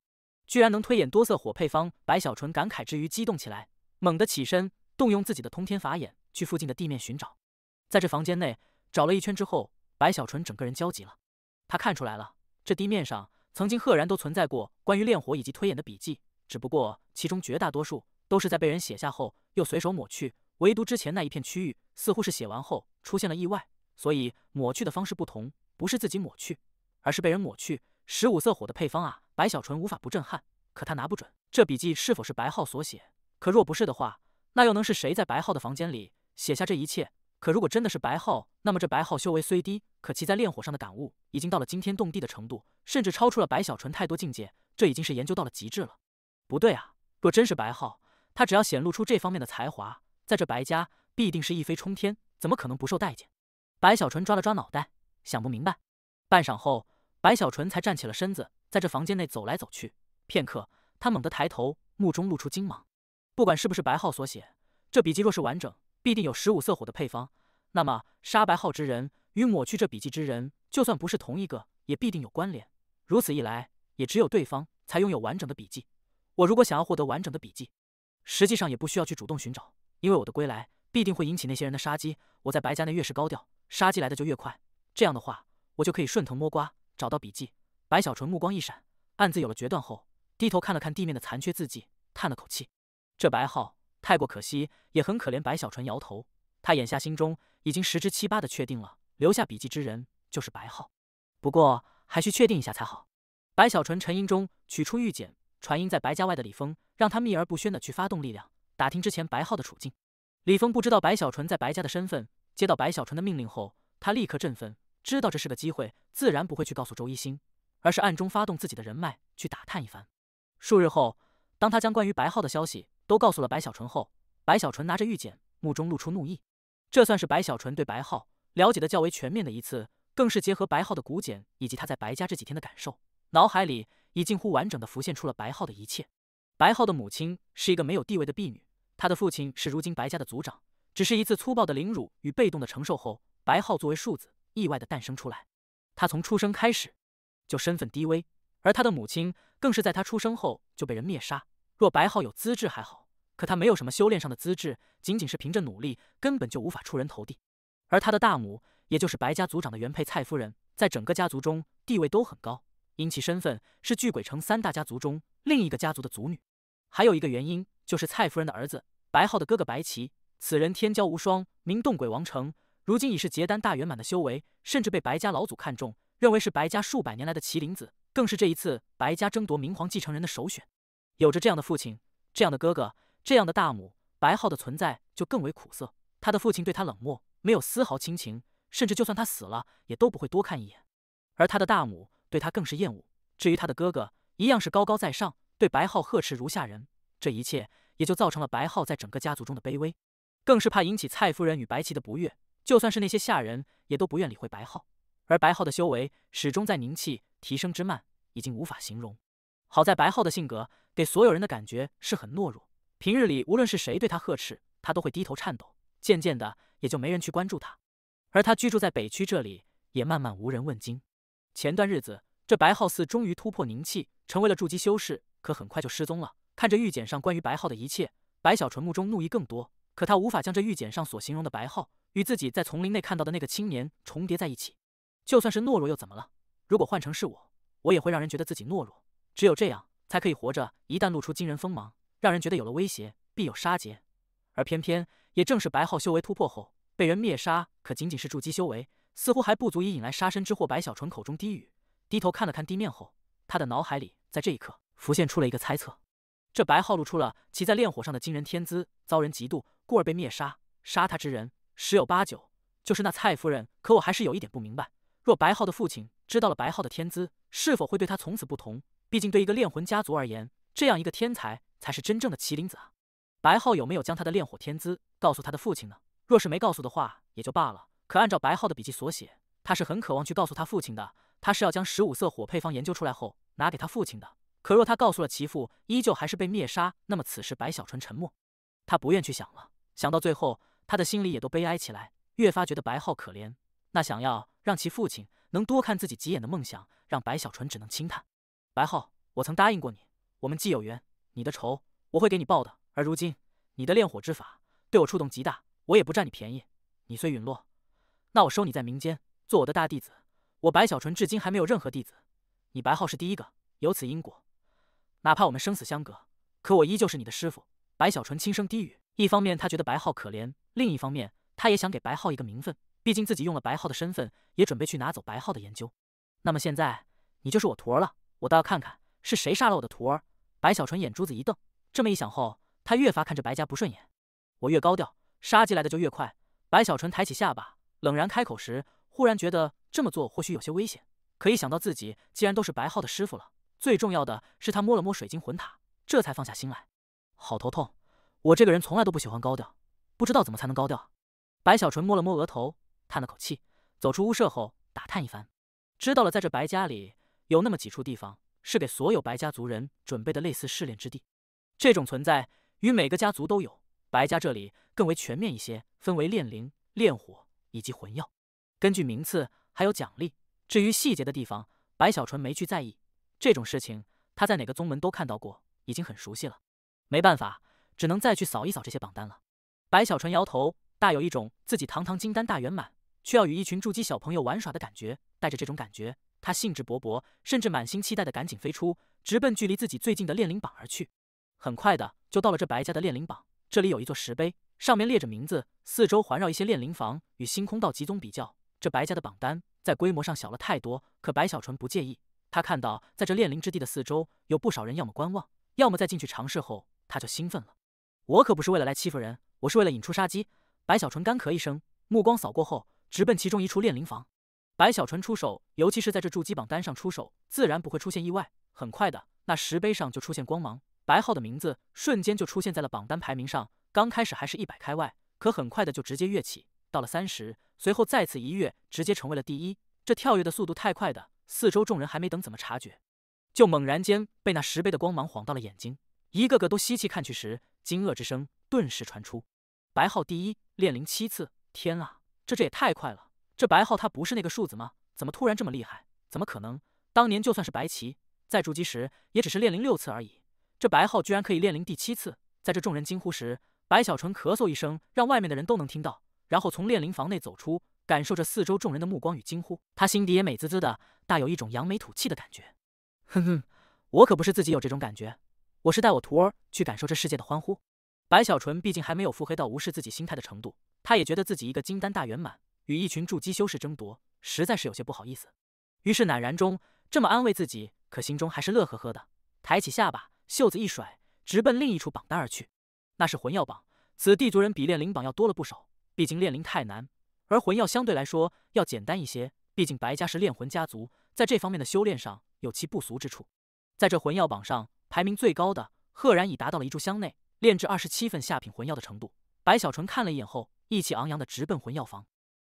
[SPEAKER 1] 居然能推演多色火配方，白小纯感慨之余激动起来，猛地起身，动用自己的通天法眼，去附近的地面寻找。在这房间内找了一圈之后，白小纯整个人焦急了。他看出来了，这地面上曾经赫然都存在过关于炼火以及推演的笔记，只不过其中绝大多数都是在被人写下后又随手抹去，唯独之前那一片区域似乎是写完后出现了意外，所以抹去的方式不同，不是自己抹去，而是被人抹去。15色火的配方啊，白小纯无法不震撼。可他拿不准这笔记是否是白浩所写，可若不是的话，那又能是谁在白浩的房间里写下这一切？可如果真的是白浩，那么这白浩修为虽低，可其在炼火上的感悟已经到了惊天动地的程度，甚至超出了白小纯太多境界，这已经是研究到了极致了。不对啊，若真是白浩，他只要显露出这方面的才华，在这白家必定是一飞冲天，怎么可能不受待见？白小纯抓了抓脑袋，想不明白。半晌后，白小纯才站起了身子，在这房间内走来走去。片刻，他猛地抬头，目中露出精芒。不管是不是白浩所写，这笔记若是完整，必定有15色火的配方。那么杀白浩之人与抹去这笔记之人，就算不是同一个，也必定有关联。如此一来，也只有对方才拥有完整的笔记。我如果想要获得完整的笔记，实际上也不需要去主动寻找，因为我的归来必定会引起那些人的杀机。我在白家内越是高调，杀机来的就越快。这样的话，我就可以顺藤摸瓜找到笔记。白小纯目光一闪，暗自有了决断后，低头看了看地面的残缺字迹，叹了口气。这白浩太过可惜，也很可怜。白小纯摇头，他眼下心中已经10之7八的确定了，留下笔记之人就是白浩。不过还需确定一下才好。白小纯沉吟中取出玉简，传音在白家外的李峰，让他秘而不宣的去发动力量，打听之前白浩的处境。李峰不知道白小纯在白家的身份，接到白小纯的命令后，他立刻振奋，知道这是个机会，自然不会去告诉周一星，而是暗中发动自己的人脉去打探一番。数日后，当他将关于白浩的消息都告诉了白小纯后，白小纯拿着玉简，目中露出怒意。这算是白小纯对白浩了解的较为全面的一次，更是结合白浩的古简以及他在白家这几天的感受，脑海里已近乎完整的浮现出了白浩的一切。白浩的母亲是一个没有地位的婢女，他的父亲是如今白家的族长，只是一次粗暴的凌辱与被动的承受后，白浩作为庶子意外的诞生出来。他从出生开始就身份低微，而他的母亲更是在他出生后就被人灭杀。若白浩有资质还好，可他没有什么修炼上的资质，仅仅是凭着努力，根本就无法出人头地。而他的大母，也就是白家族长的原配蔡夫人，在整个家族中地位都很高，因其身份是聚鬼城3大家族中另一个家族的族女。还有一个原因，就是蔡夫人的儿子白浩的哥哥白起，此人天骄无双，名动鬼王城，如今已是结丹大圆满的修为，甚至被白家老祖看中，认为是白家数百年来的麒麟子，更是这一次白家争夺明皇继承人的首选。有着这样的父亲，这样的哥哥，这样的大母，白浩的存在就更为苦涩。他的父亲对他冷漠，没有丝毫亲情，甚至就算他死了，也都不会多看一眼。而他的大母对他更是厌恶。至于他的哥哥，一样是高高在上，对白浩呵斥如下人。这一切也就造成了白浩在整个家族中的卑微，更是怕引起蔡夫人与白起的不悦。就算是那些下人，也都不愿理会白浩。而白浩的修为始终在凝气，提升之慢，已经无法形容。好在白浩的性格给所有人的感觉是很懦弱，平日里无论是谁对他呵斥，他都会低头颤抖，渐渐的也就没人去关注他。而他居住在北区这里，也慢慢无人问津。前段日子，这白浩似终于突破凝气，成为了筑基修士，可很快就失踪了。看着玉简上关于白浩的一切，白小纯目中怒意更多，可他无法将这玉简上所形容的白浩与自己在丛林内看到的那个青年重叠在一起。就算是懦弱又怎么了？如果换成是我，我也会让人觉得自己懦弱。只有这样才可以活着，一旦露出惊人锋芒，让人觉得有了威胁，必有杀劫。而偏偏也正是白浩修为突破后被人灭杀，可仅仅是筑基修为，似乎还不足以引来杀身之祸。白小纯口中低语，低头看了看地面后，他的脑海里在这一刻浮现出了一个猜测：这白浩露出了其在炼火上的惊人天资，遭人嫉妒，故而被灭杀。杀他之人10有8九就是那蔡夫人。可我还是有一点不明白，若白浩的父亲知道了白浩的天资，是否会对他从此不同？毕竟对一个炼魂家族而言，这样一个天才才是真正的麒麟子啊！白浩有没有将他的炼火天资告诉他的父亲呢？若是没告诉的话，也就罢了。可按照白浩的笔记所写，他是很渴望去告诉他父亲的。他是要将15色火配方研究出来后拿给他父亲的。可若他告诉了其父，依旧还是被灭杀，那么此时白小纯沉默，他不愿去想了。想到最后，他的心里也都悲哀起来，越发觉得白浩可怜。那想要让其父亲能多看自己几眼的梦想，让白小纯只能轻叹。白浩，我曾答应过你，我们既有缘，你的仇我会给你报的。而如今，你的炼火之法对我触动极大，我也不占你便宜。你虽陨落，那我收你在民间，做我的大弟子。我白小纯至今还没有任何弟子，你白浩是第一个，有此因果。哪怕我们生死相隔，可我依旧是你的师傅。白小纯轻声低语，一方面他觉得白浩可怜，另一方面他也想给白浩一个名分，毕竟自己用了白浩的身份，也准备去拿走白浩的研究。那么现在你就是我徒儿了，我倒要看看是谁杀了我的徒儿。白小纯眼珠子一瞪，这么一想后，他越发看着白家不顺眼。我越高调，杀进来的就越快。白小纯抬起下巴，冷然开口时，忽然觉得这么做或许有些危险。可一想到自己既然都是白浩的师傅了，最重要的是他摸了摸水晶魂塔，这才放下心来。好头痛，我这个人从来都不喜欢高调，不知道怎么才能高调。白小纯摸了摸额头，叹了口气，走出屋舍后打探一番，知道了在这白家里有那么几处地方是给所有白家族人准备的类似试炼之地。这种存在与每个家族都有，白家这里更为全面一些，分为炼灵、炼火以及魂药，根据名次还有奖励。至于细节的地方，白小纯没去在意，这种事情他在哪个宗门都看到过，已经很熟悉了。没办法，只能再去扫一扫这些榜单了。白小纯摇头，大有一种自己堂堂金丹大圆满，却要与一群筑基小朋友玩耍的感觉。带着这种感觉，他兴致勃勃，甚至满心期待的赶紧飞出，直奔距离自己最近的炼灵榜而去。很快的就到了这白家的炼灵榜，这里有一座石碑，上面列着名字，四周环绕一些炼灵房。与星空道集宗比较，这白家的榜单在规模上小了太多，可白小纯不介意。他看到在这炼灵之地的四周有不少人，要么观望，要么再进去尝试后，他就兴奋了。我可不是为了来欺负人，我是为了引出杀机。白小纯干咳一声，目光扫过后，直奔其中一处炼灵房。白小纯出手，尤其是在这筑基榜单上出手，自然不会出现意外。很快的，那石碑上就出现光芒，白浩的名字瞬间就出现在了榜单排名上。刚开始还是100开外，可很快的就直接跃起，到了30，随后再次一跃，直接成为了第一。这跳跃的速度太快的，四周众人还没等怎么察觉，就猛然间被那石碑的光芒晃到了眼睛，一个个都吸气看去时，惊愕之声顿时传出。白浩第一，炼灵7次，天啊，这也太快了！这白浩他不是那个数字吗？怎么突然这么厉害？怎么可能？当年就算是白棋，在筑基时也只是炼灵6次而已，这白浩居然可以炼灵第7次。在这众人惊呼时，白小纯咳嗽一声，让外面的人都能听到，然后从炼灵房内走出，感受着四周众人的目光与惊呼，他心底也美滋滋的，大有一种扬眉吐气的感觉。哼哼，我可不是自己有这种感觉，我是带我徒儿去感受这世界的欢呼。白小纯毕竟还没有腹黑到无视自己心态的程度，他也觉得自己一个金丹大圆满，与一群筑基修士争夺，实在是有些不好意思。于是赧然中这么安慰自己，可心中还是乐呵呵的，抬起下巴，袖子一甩，直奔另一处榜单而去。那是魂药榜，此地族人比炼灵榜要多了不少，毕竟炼灵太难，而魂药相对来说要简单一些，毕竟白家是炼魂家族，在这方面的修炼上有其不俗之处。在这魂药榜上排名最高的，赫然已达到了一炷香内炼制27份下品魂药的程度。白小纯看了一眼后，意气昂扬的直奔魂药房。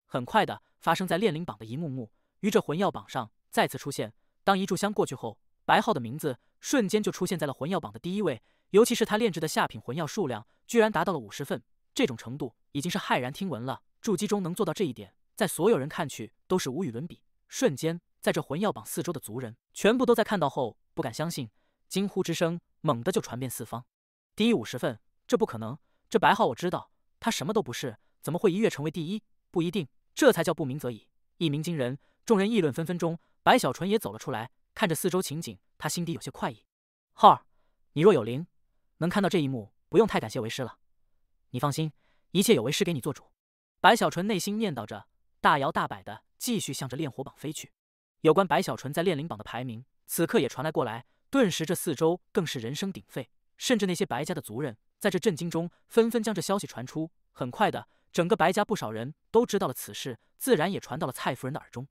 [SPEAKER 1] 很快的，发生在炼灵榜的一幕幕于这魂药榜上再次出现。当一炷香过去后，白浩的名字瞬间就出现在了魂药榜的第一位，尤其是他炼制的下品魂药数量居然达到了50份，这种程度已经是骇然听闻了。筑基中能做到这一点，在所有人看去都是无与伦比。瞬间，在这魂药榜四周的族人全部都在看到后不敢相信，惊呼之声猛地就传遍四方。第一50份，这不可能！这白浩我知道，他什么都不是，怎么会一跃成为第一？不一定，这才叫不鸣则已。一鸣惊人，众人议论纷纷中，白小纯也走了出来，看着四周情景，他心底有些快意。浩儿，你若有灵，能看到这一幕，不用太感谢为师了。你放心，一切有为师给你做主。白小纯内心念叨着，大摇大摆的继续向着炼火榜飞去。有关白小纯在炼灵榜的排名，此刻也传来过来，顿时这四周更是人声鼎沸，甚至那些白家的族人在这震惊中纷纷将这消息传出。很快的，整个白家不少人都知道了此事，自然也传到了蔡夫人的耳中。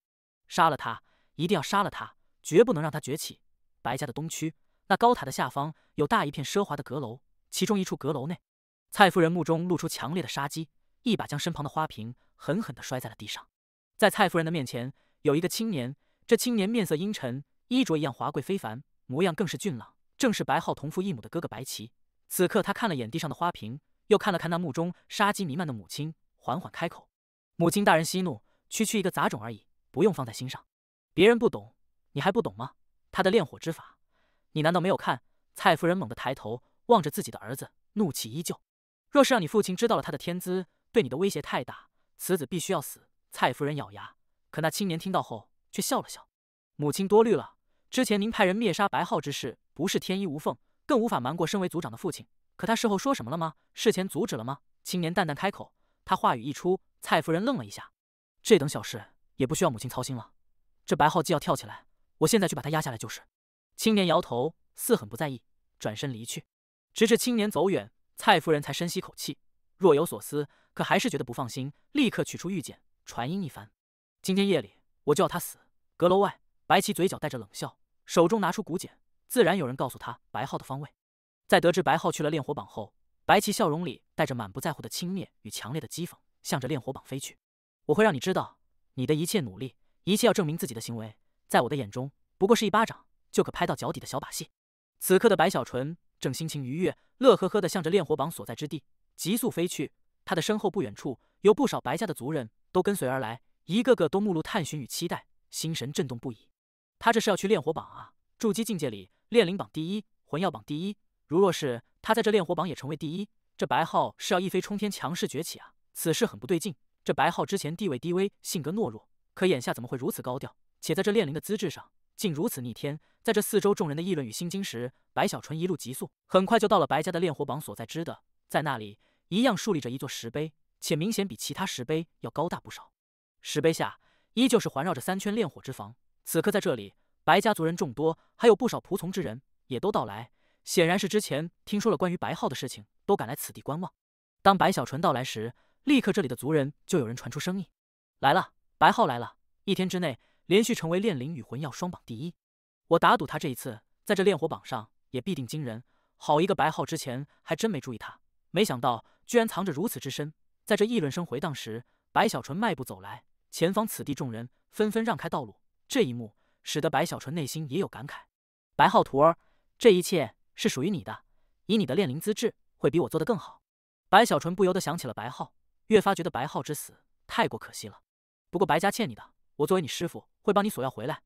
[SPEAKER 1] 杀了他，一定要杀了他，绝不能让他崛起。白家的东区，那高塔的下方有大一片奢华的阁楼，其中一处阁楼内，蔡夫人目中露出强烈的杀机，一把将身旁的花瓶狠狠地摔在了地上。在蔡夫人的面前有一个青年，这青年面色阴沉，衣着一样华贵非凡，模样更是俊朗，正是白浩同父异母的哥哥白棋。此刻他看了眼地上的花瓶，又看了看那目中杀机弥漫的母亲，缓缓开口：“母亲大人息怒，区区一个杂种而已，不用放在心上。别人不懂，你还不懂吗？他的炼火之法，你难道没有看？”蔡夫人猛地抬头望着自己的儿子，怒气依旧。若是让你父亲知道了他的天资，对你的威胁太大，此子必须要死。蔡夫人咬牙，可那青年听到后却笑了笑：“母亲多虑了，之前您派人灭杀白浩之事，不是天衣无缝，更无法瞒过身为族长的父亲。可他事后说什么了吗？事前阻止了吗？”青年淡淡开口。他话语一出，蔡夫人愣了一下：“这等小事也不需要母亲操心了。这白浩既要跳起来，我现在去把他压下来就是。”青年摇头，似很不在意，转身离去。直至青年走远，蔡夫人才深吸口气，若有所思，可还是觉得不放心，立刻取出玉简，传音一番：“今天夜里我就要他死。”阁楼外，白起嘴角带着冷笑，手中拿出古简，自然有人告诉他白浩的方位。在得知白浩去了炼火榜后，白起笑容里带着满不在乎的轻蔑与强烈的讥讽，向着炼火榜飞去。“我会让你知道，你的一切努力，一切要证明自己的行为，在我的眼中不过是一巴掌就可拍到脚底的小把戏。”此刻的白小纯正心情愉悦，乐呵呵地向着炼火榜所在之地急速飞去。他的身后不远处有不少白家的族人都跟随而来，一个个都目露探寻与期待，心神震动不已。他这是要去炼火榜啊！筑基境界里，炼灵榜第一，魂药榜第一。如若是他在这炼火榜也成为第一，这白浩是要一飞冲天，强势崛起啊！此事很不对劲。这白浩之前地位低微，性格懦弱，可眼下怎么会如此高调？且在这炼灵的资质上竟如此逆天。在这四周众人的议论与心惊时，白小纯一路急速，很快就到了白家的炼火榜所在之的。在那里，一样竖立着一座石碑，且明显比其他石碑要高大不少。石碑下依旧是环绕着3圈炼火之房。此刻在这里，白家族人众多，还有不少仆从之人也都到来，显然是之前听说了关于白浩的事情，都赶来此地观望。当白小纯到来时，立刻这里的族人就有人传出声音：“来了，白浩来了！一天之内连续成为炼灵与魂药双榜第一。我打赌他这一次在这炼火榜上也必定惊人。好一个白浩，之前还真没注意他，没想到居然藏着如此之深。”在这议论声回荡时，白小纯迈步走来，前方此地众人纷纷让开道路。这一幕使得白小纯内心也有感慨：“白浩徒儿，这一切是属于你的，以你的炼灵资质，会比我做得更好。”白小纯不由得想起了白浩，越发觉得白浩之死太过可惜了。不过白家欠你的，我作为你师父会帮你索要回来。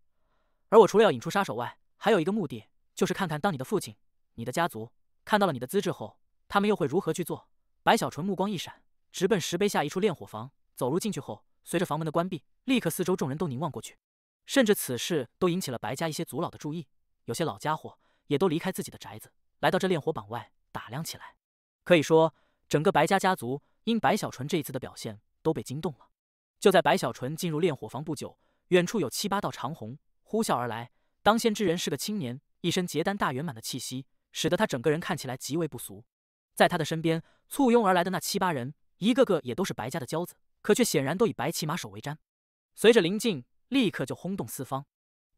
[SPEAKER 1] 而我除了要引出杀手外，还有一个目的，就是看看当你的父亲、你的家族看到了你的资质后，他们又会如何去做。白小纯目光一闪，直奔石碑下一处炼火房。走入进去后，随着房门的关闭，立刻四周众人都凝望过去，甚至此事都引起了白家一些族老的注意。有些老家伙也都离开自己的宅子，来到这炼火榜外打量起来。可以说，整个白家家族因白小纯这一次的表现都被惊动了。就在白小纯进入炼火房不久，远处有7、8道长虹呼啸而来。当先之人是个青年，一身结丹大圆满的气息，使得他整个人看起来极为不俗。在他的身边簇拥而来的那7、8人，一个个也都是白家的骄子，可却显然都以白骑马首为瞻。随着临近，立刻就轰动四方。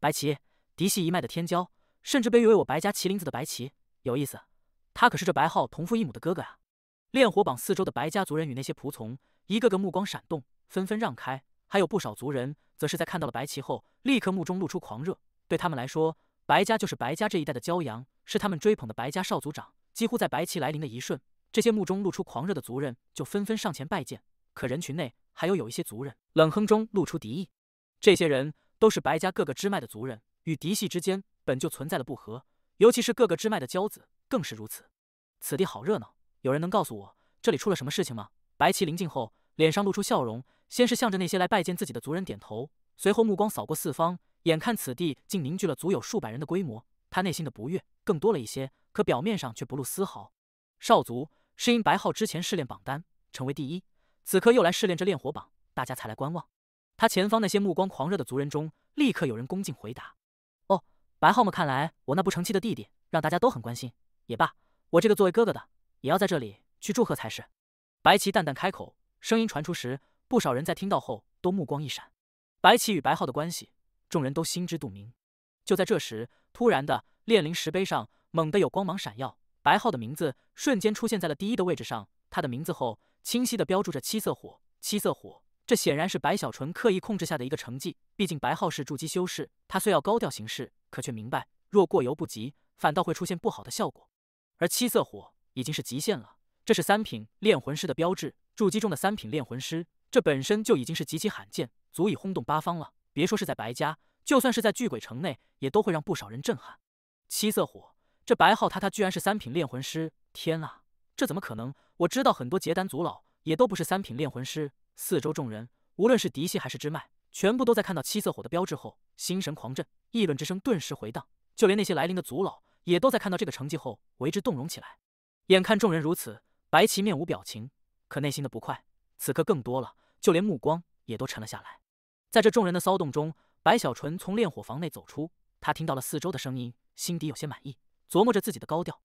[SPEAKER 1] 白骑，嫡系一脉的天骄，甚至被誉为我白家麒麟子的白骑，有意思。他可是这白浩同父异母的哥哥啊！炼火榜四周的白家族人与那些仆从，一个个目光闪动，纷纷让开。还有不少族人，则是在看到了白旗后，立刻目中露出狂热。对他们来说，白家就是白家这一代的骄阳，是他们追捧的白家少族长。几乎在白旗来临的一瞬，这些目中露出狂热的族人就纷纷上前拜见。可人群内还有一些族人冷哼中露出敌意。这些人都是白家各个支脉的族人，与嫡系之间本就存在了不和，尤其是各个支脉的骄子更是如此。此地好热闹，有人能告诉我这里出了什么事情吗？白旗临近后，脸上露出笑容，先是向着那些来拜见自己的族人点头，随后目光扫过四方，眼看此地竟凝聚了足有数百人的规模，他内心的不悦更多了一些，可表面上却不露丝毫。少族是因白浩之前试炼榜单成为第一，此刻又来试炼这炼火榜，大家才来观望。他前方那些目光狂热的族人中，立刻有人恭敬回答：“哦，白浩们，看来我那不成器的弟弟让大家都很关心。也罢，我这个作为哥哥的，也要在这里去祝贺才是。”白旗淡淡开口，声音传出时，不少人在听到后都目光一闪。白旗与白浩的关系，众人都心知肚明。就在这时，突然的炼灵石碑上猛地有光芒闪耀，白浩的名字瞬间出现在了第一的位置上。他的名字后清晰地标注着七色火，七色火。这显然是白小纯刻意控制下的一个成绩。毕竟白浩是筑基修士，他虽要高调行事，可却明白若过犹不及，反倒会出现不好的效果。而七色火已经是极限了，这是3品炼魂师的标志。筑基中的3品炼魂师，这本身就已经是极其罕见，足以轰动八方了。别说是在白家，就算是在巨鬼城内，也都会让不少人震撼。七色火，这白浩他居然是3品炼魂师！天啊，这怎么可能？我知道很多结丹族老也都不是3品炼魂师，四周众人无论是嫡系还是支脉，全部都在看到七色火的标志后心神狂震，议论之声顿时回荡，就连那些来临的族老也都在看到这个成绩后为之动容起来。眼看众人如此，白起面无表情，可内心的不快此刻更多了，就连目光也都沉了下来。在这众人的骚动中，白小纯从炼火房内走出，他听到了四周的声音，心底有些满意，琢磨着自己的高调，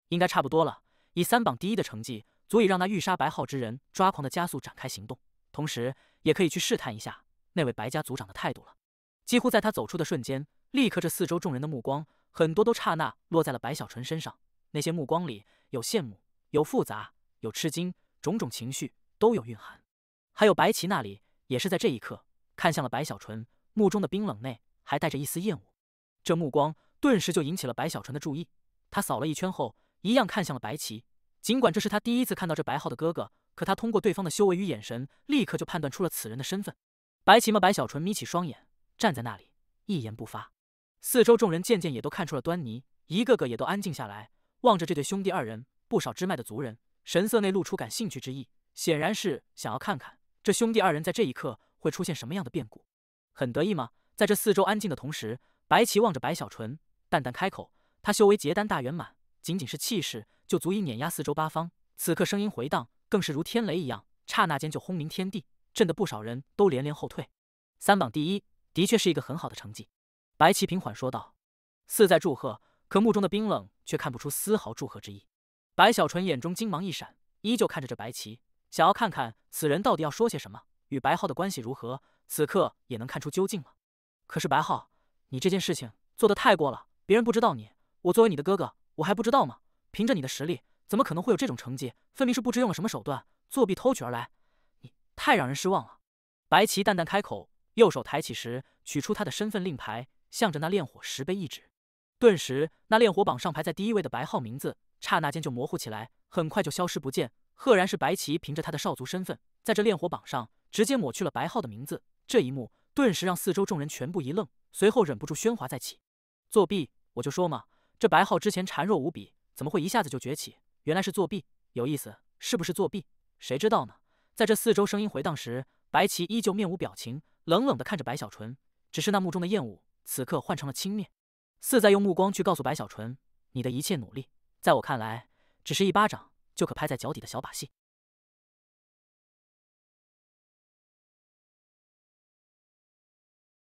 [SPEAKER 1] 应该差不多了。以3榜第1的成绩，足以让那欲杀白皓之人抓狂的加速展开行动，同时也可以去试探一下那位白家族长的态度了。几乎在他走出的瞬间，立刻这四周众人的目光很多都刹那落在了白小纯身上，那些目光里有羡慕，有复杂，有吃惊，种种情绪都有蕴含。还有白起那里也是在这一刻看向了白小纯，目中的冰冷内还带着一丝厌恶。这目光顿时就引起了白小纯的注意，他扫了一圈后一样看向了白起。尽管这是他第一次看到这白皓的哥哥，可他通过对方的修为与眼神，立刻就判断出了此人的身份。白起吗？白小纯眯起双眼，站在那里一言不发。四周众人渐渐也都看出了端倪，一个个也都安静下来，望着这对兄弟二人。不少支脉的族人神色内露出感兴趣之意，显然是想要看看这兄弟二人在这一刻会出现什么样的变故。很得意吗？在这四周安静的同时，白起望着白小纯，淡淡开口。他修为结丹大圆满，仅仅是气势就足以碾压四周八方。此刻声音回荡，更是如天雷一样，刹那间就轰鸣天地，震得不少人都连连后退。3榜第1的确是一个很好的成绩，白起平缓说道，似在祝贺，可目中的冰冷却看不出丝毫祝贺之意。白小纯眼中金芒一闪，依旧看着这白起，想要看看此人到底要说些什么，与白皓的关系如何，此刻也能看出究竟了。可是白皓，你这件事情做得太过了，别人不知道你，我作为你的哥哥，我还不知道吗？凭着你的实力，怎么可能会有这种成绩？分明是不知用了什么手段，作弊偷取而来，你太让人失望了。白起淡淡开口，右手抬起时，取出他的身份令牌，向着那炼火石碑一指。顿时，那炼火榜上排在第1位的白皓名字，刹那间就模糊起来，很快就消失不见。赫然是白起凭着他的少族身份，在这炼火榜上直接抹去了白皓的名字。这一幕顿时让四周众人全部一愣，随后忍不住喧哗再起。作弊！我就说嘛，这白皓之前孱弱无比，怎么会一下子就崛起？原来是作弊，有意思，是不是作弊？谁知道呢？在这四周声音回荡时，白起依旧面无表情，冷冷地看着白小纯，只是那目中的厌恶，此刻换成了轻蔑，似在用目光去告诉白小纯，你的一切努力，在我看来，只是一巴掌就可拍在脚底的小把戏。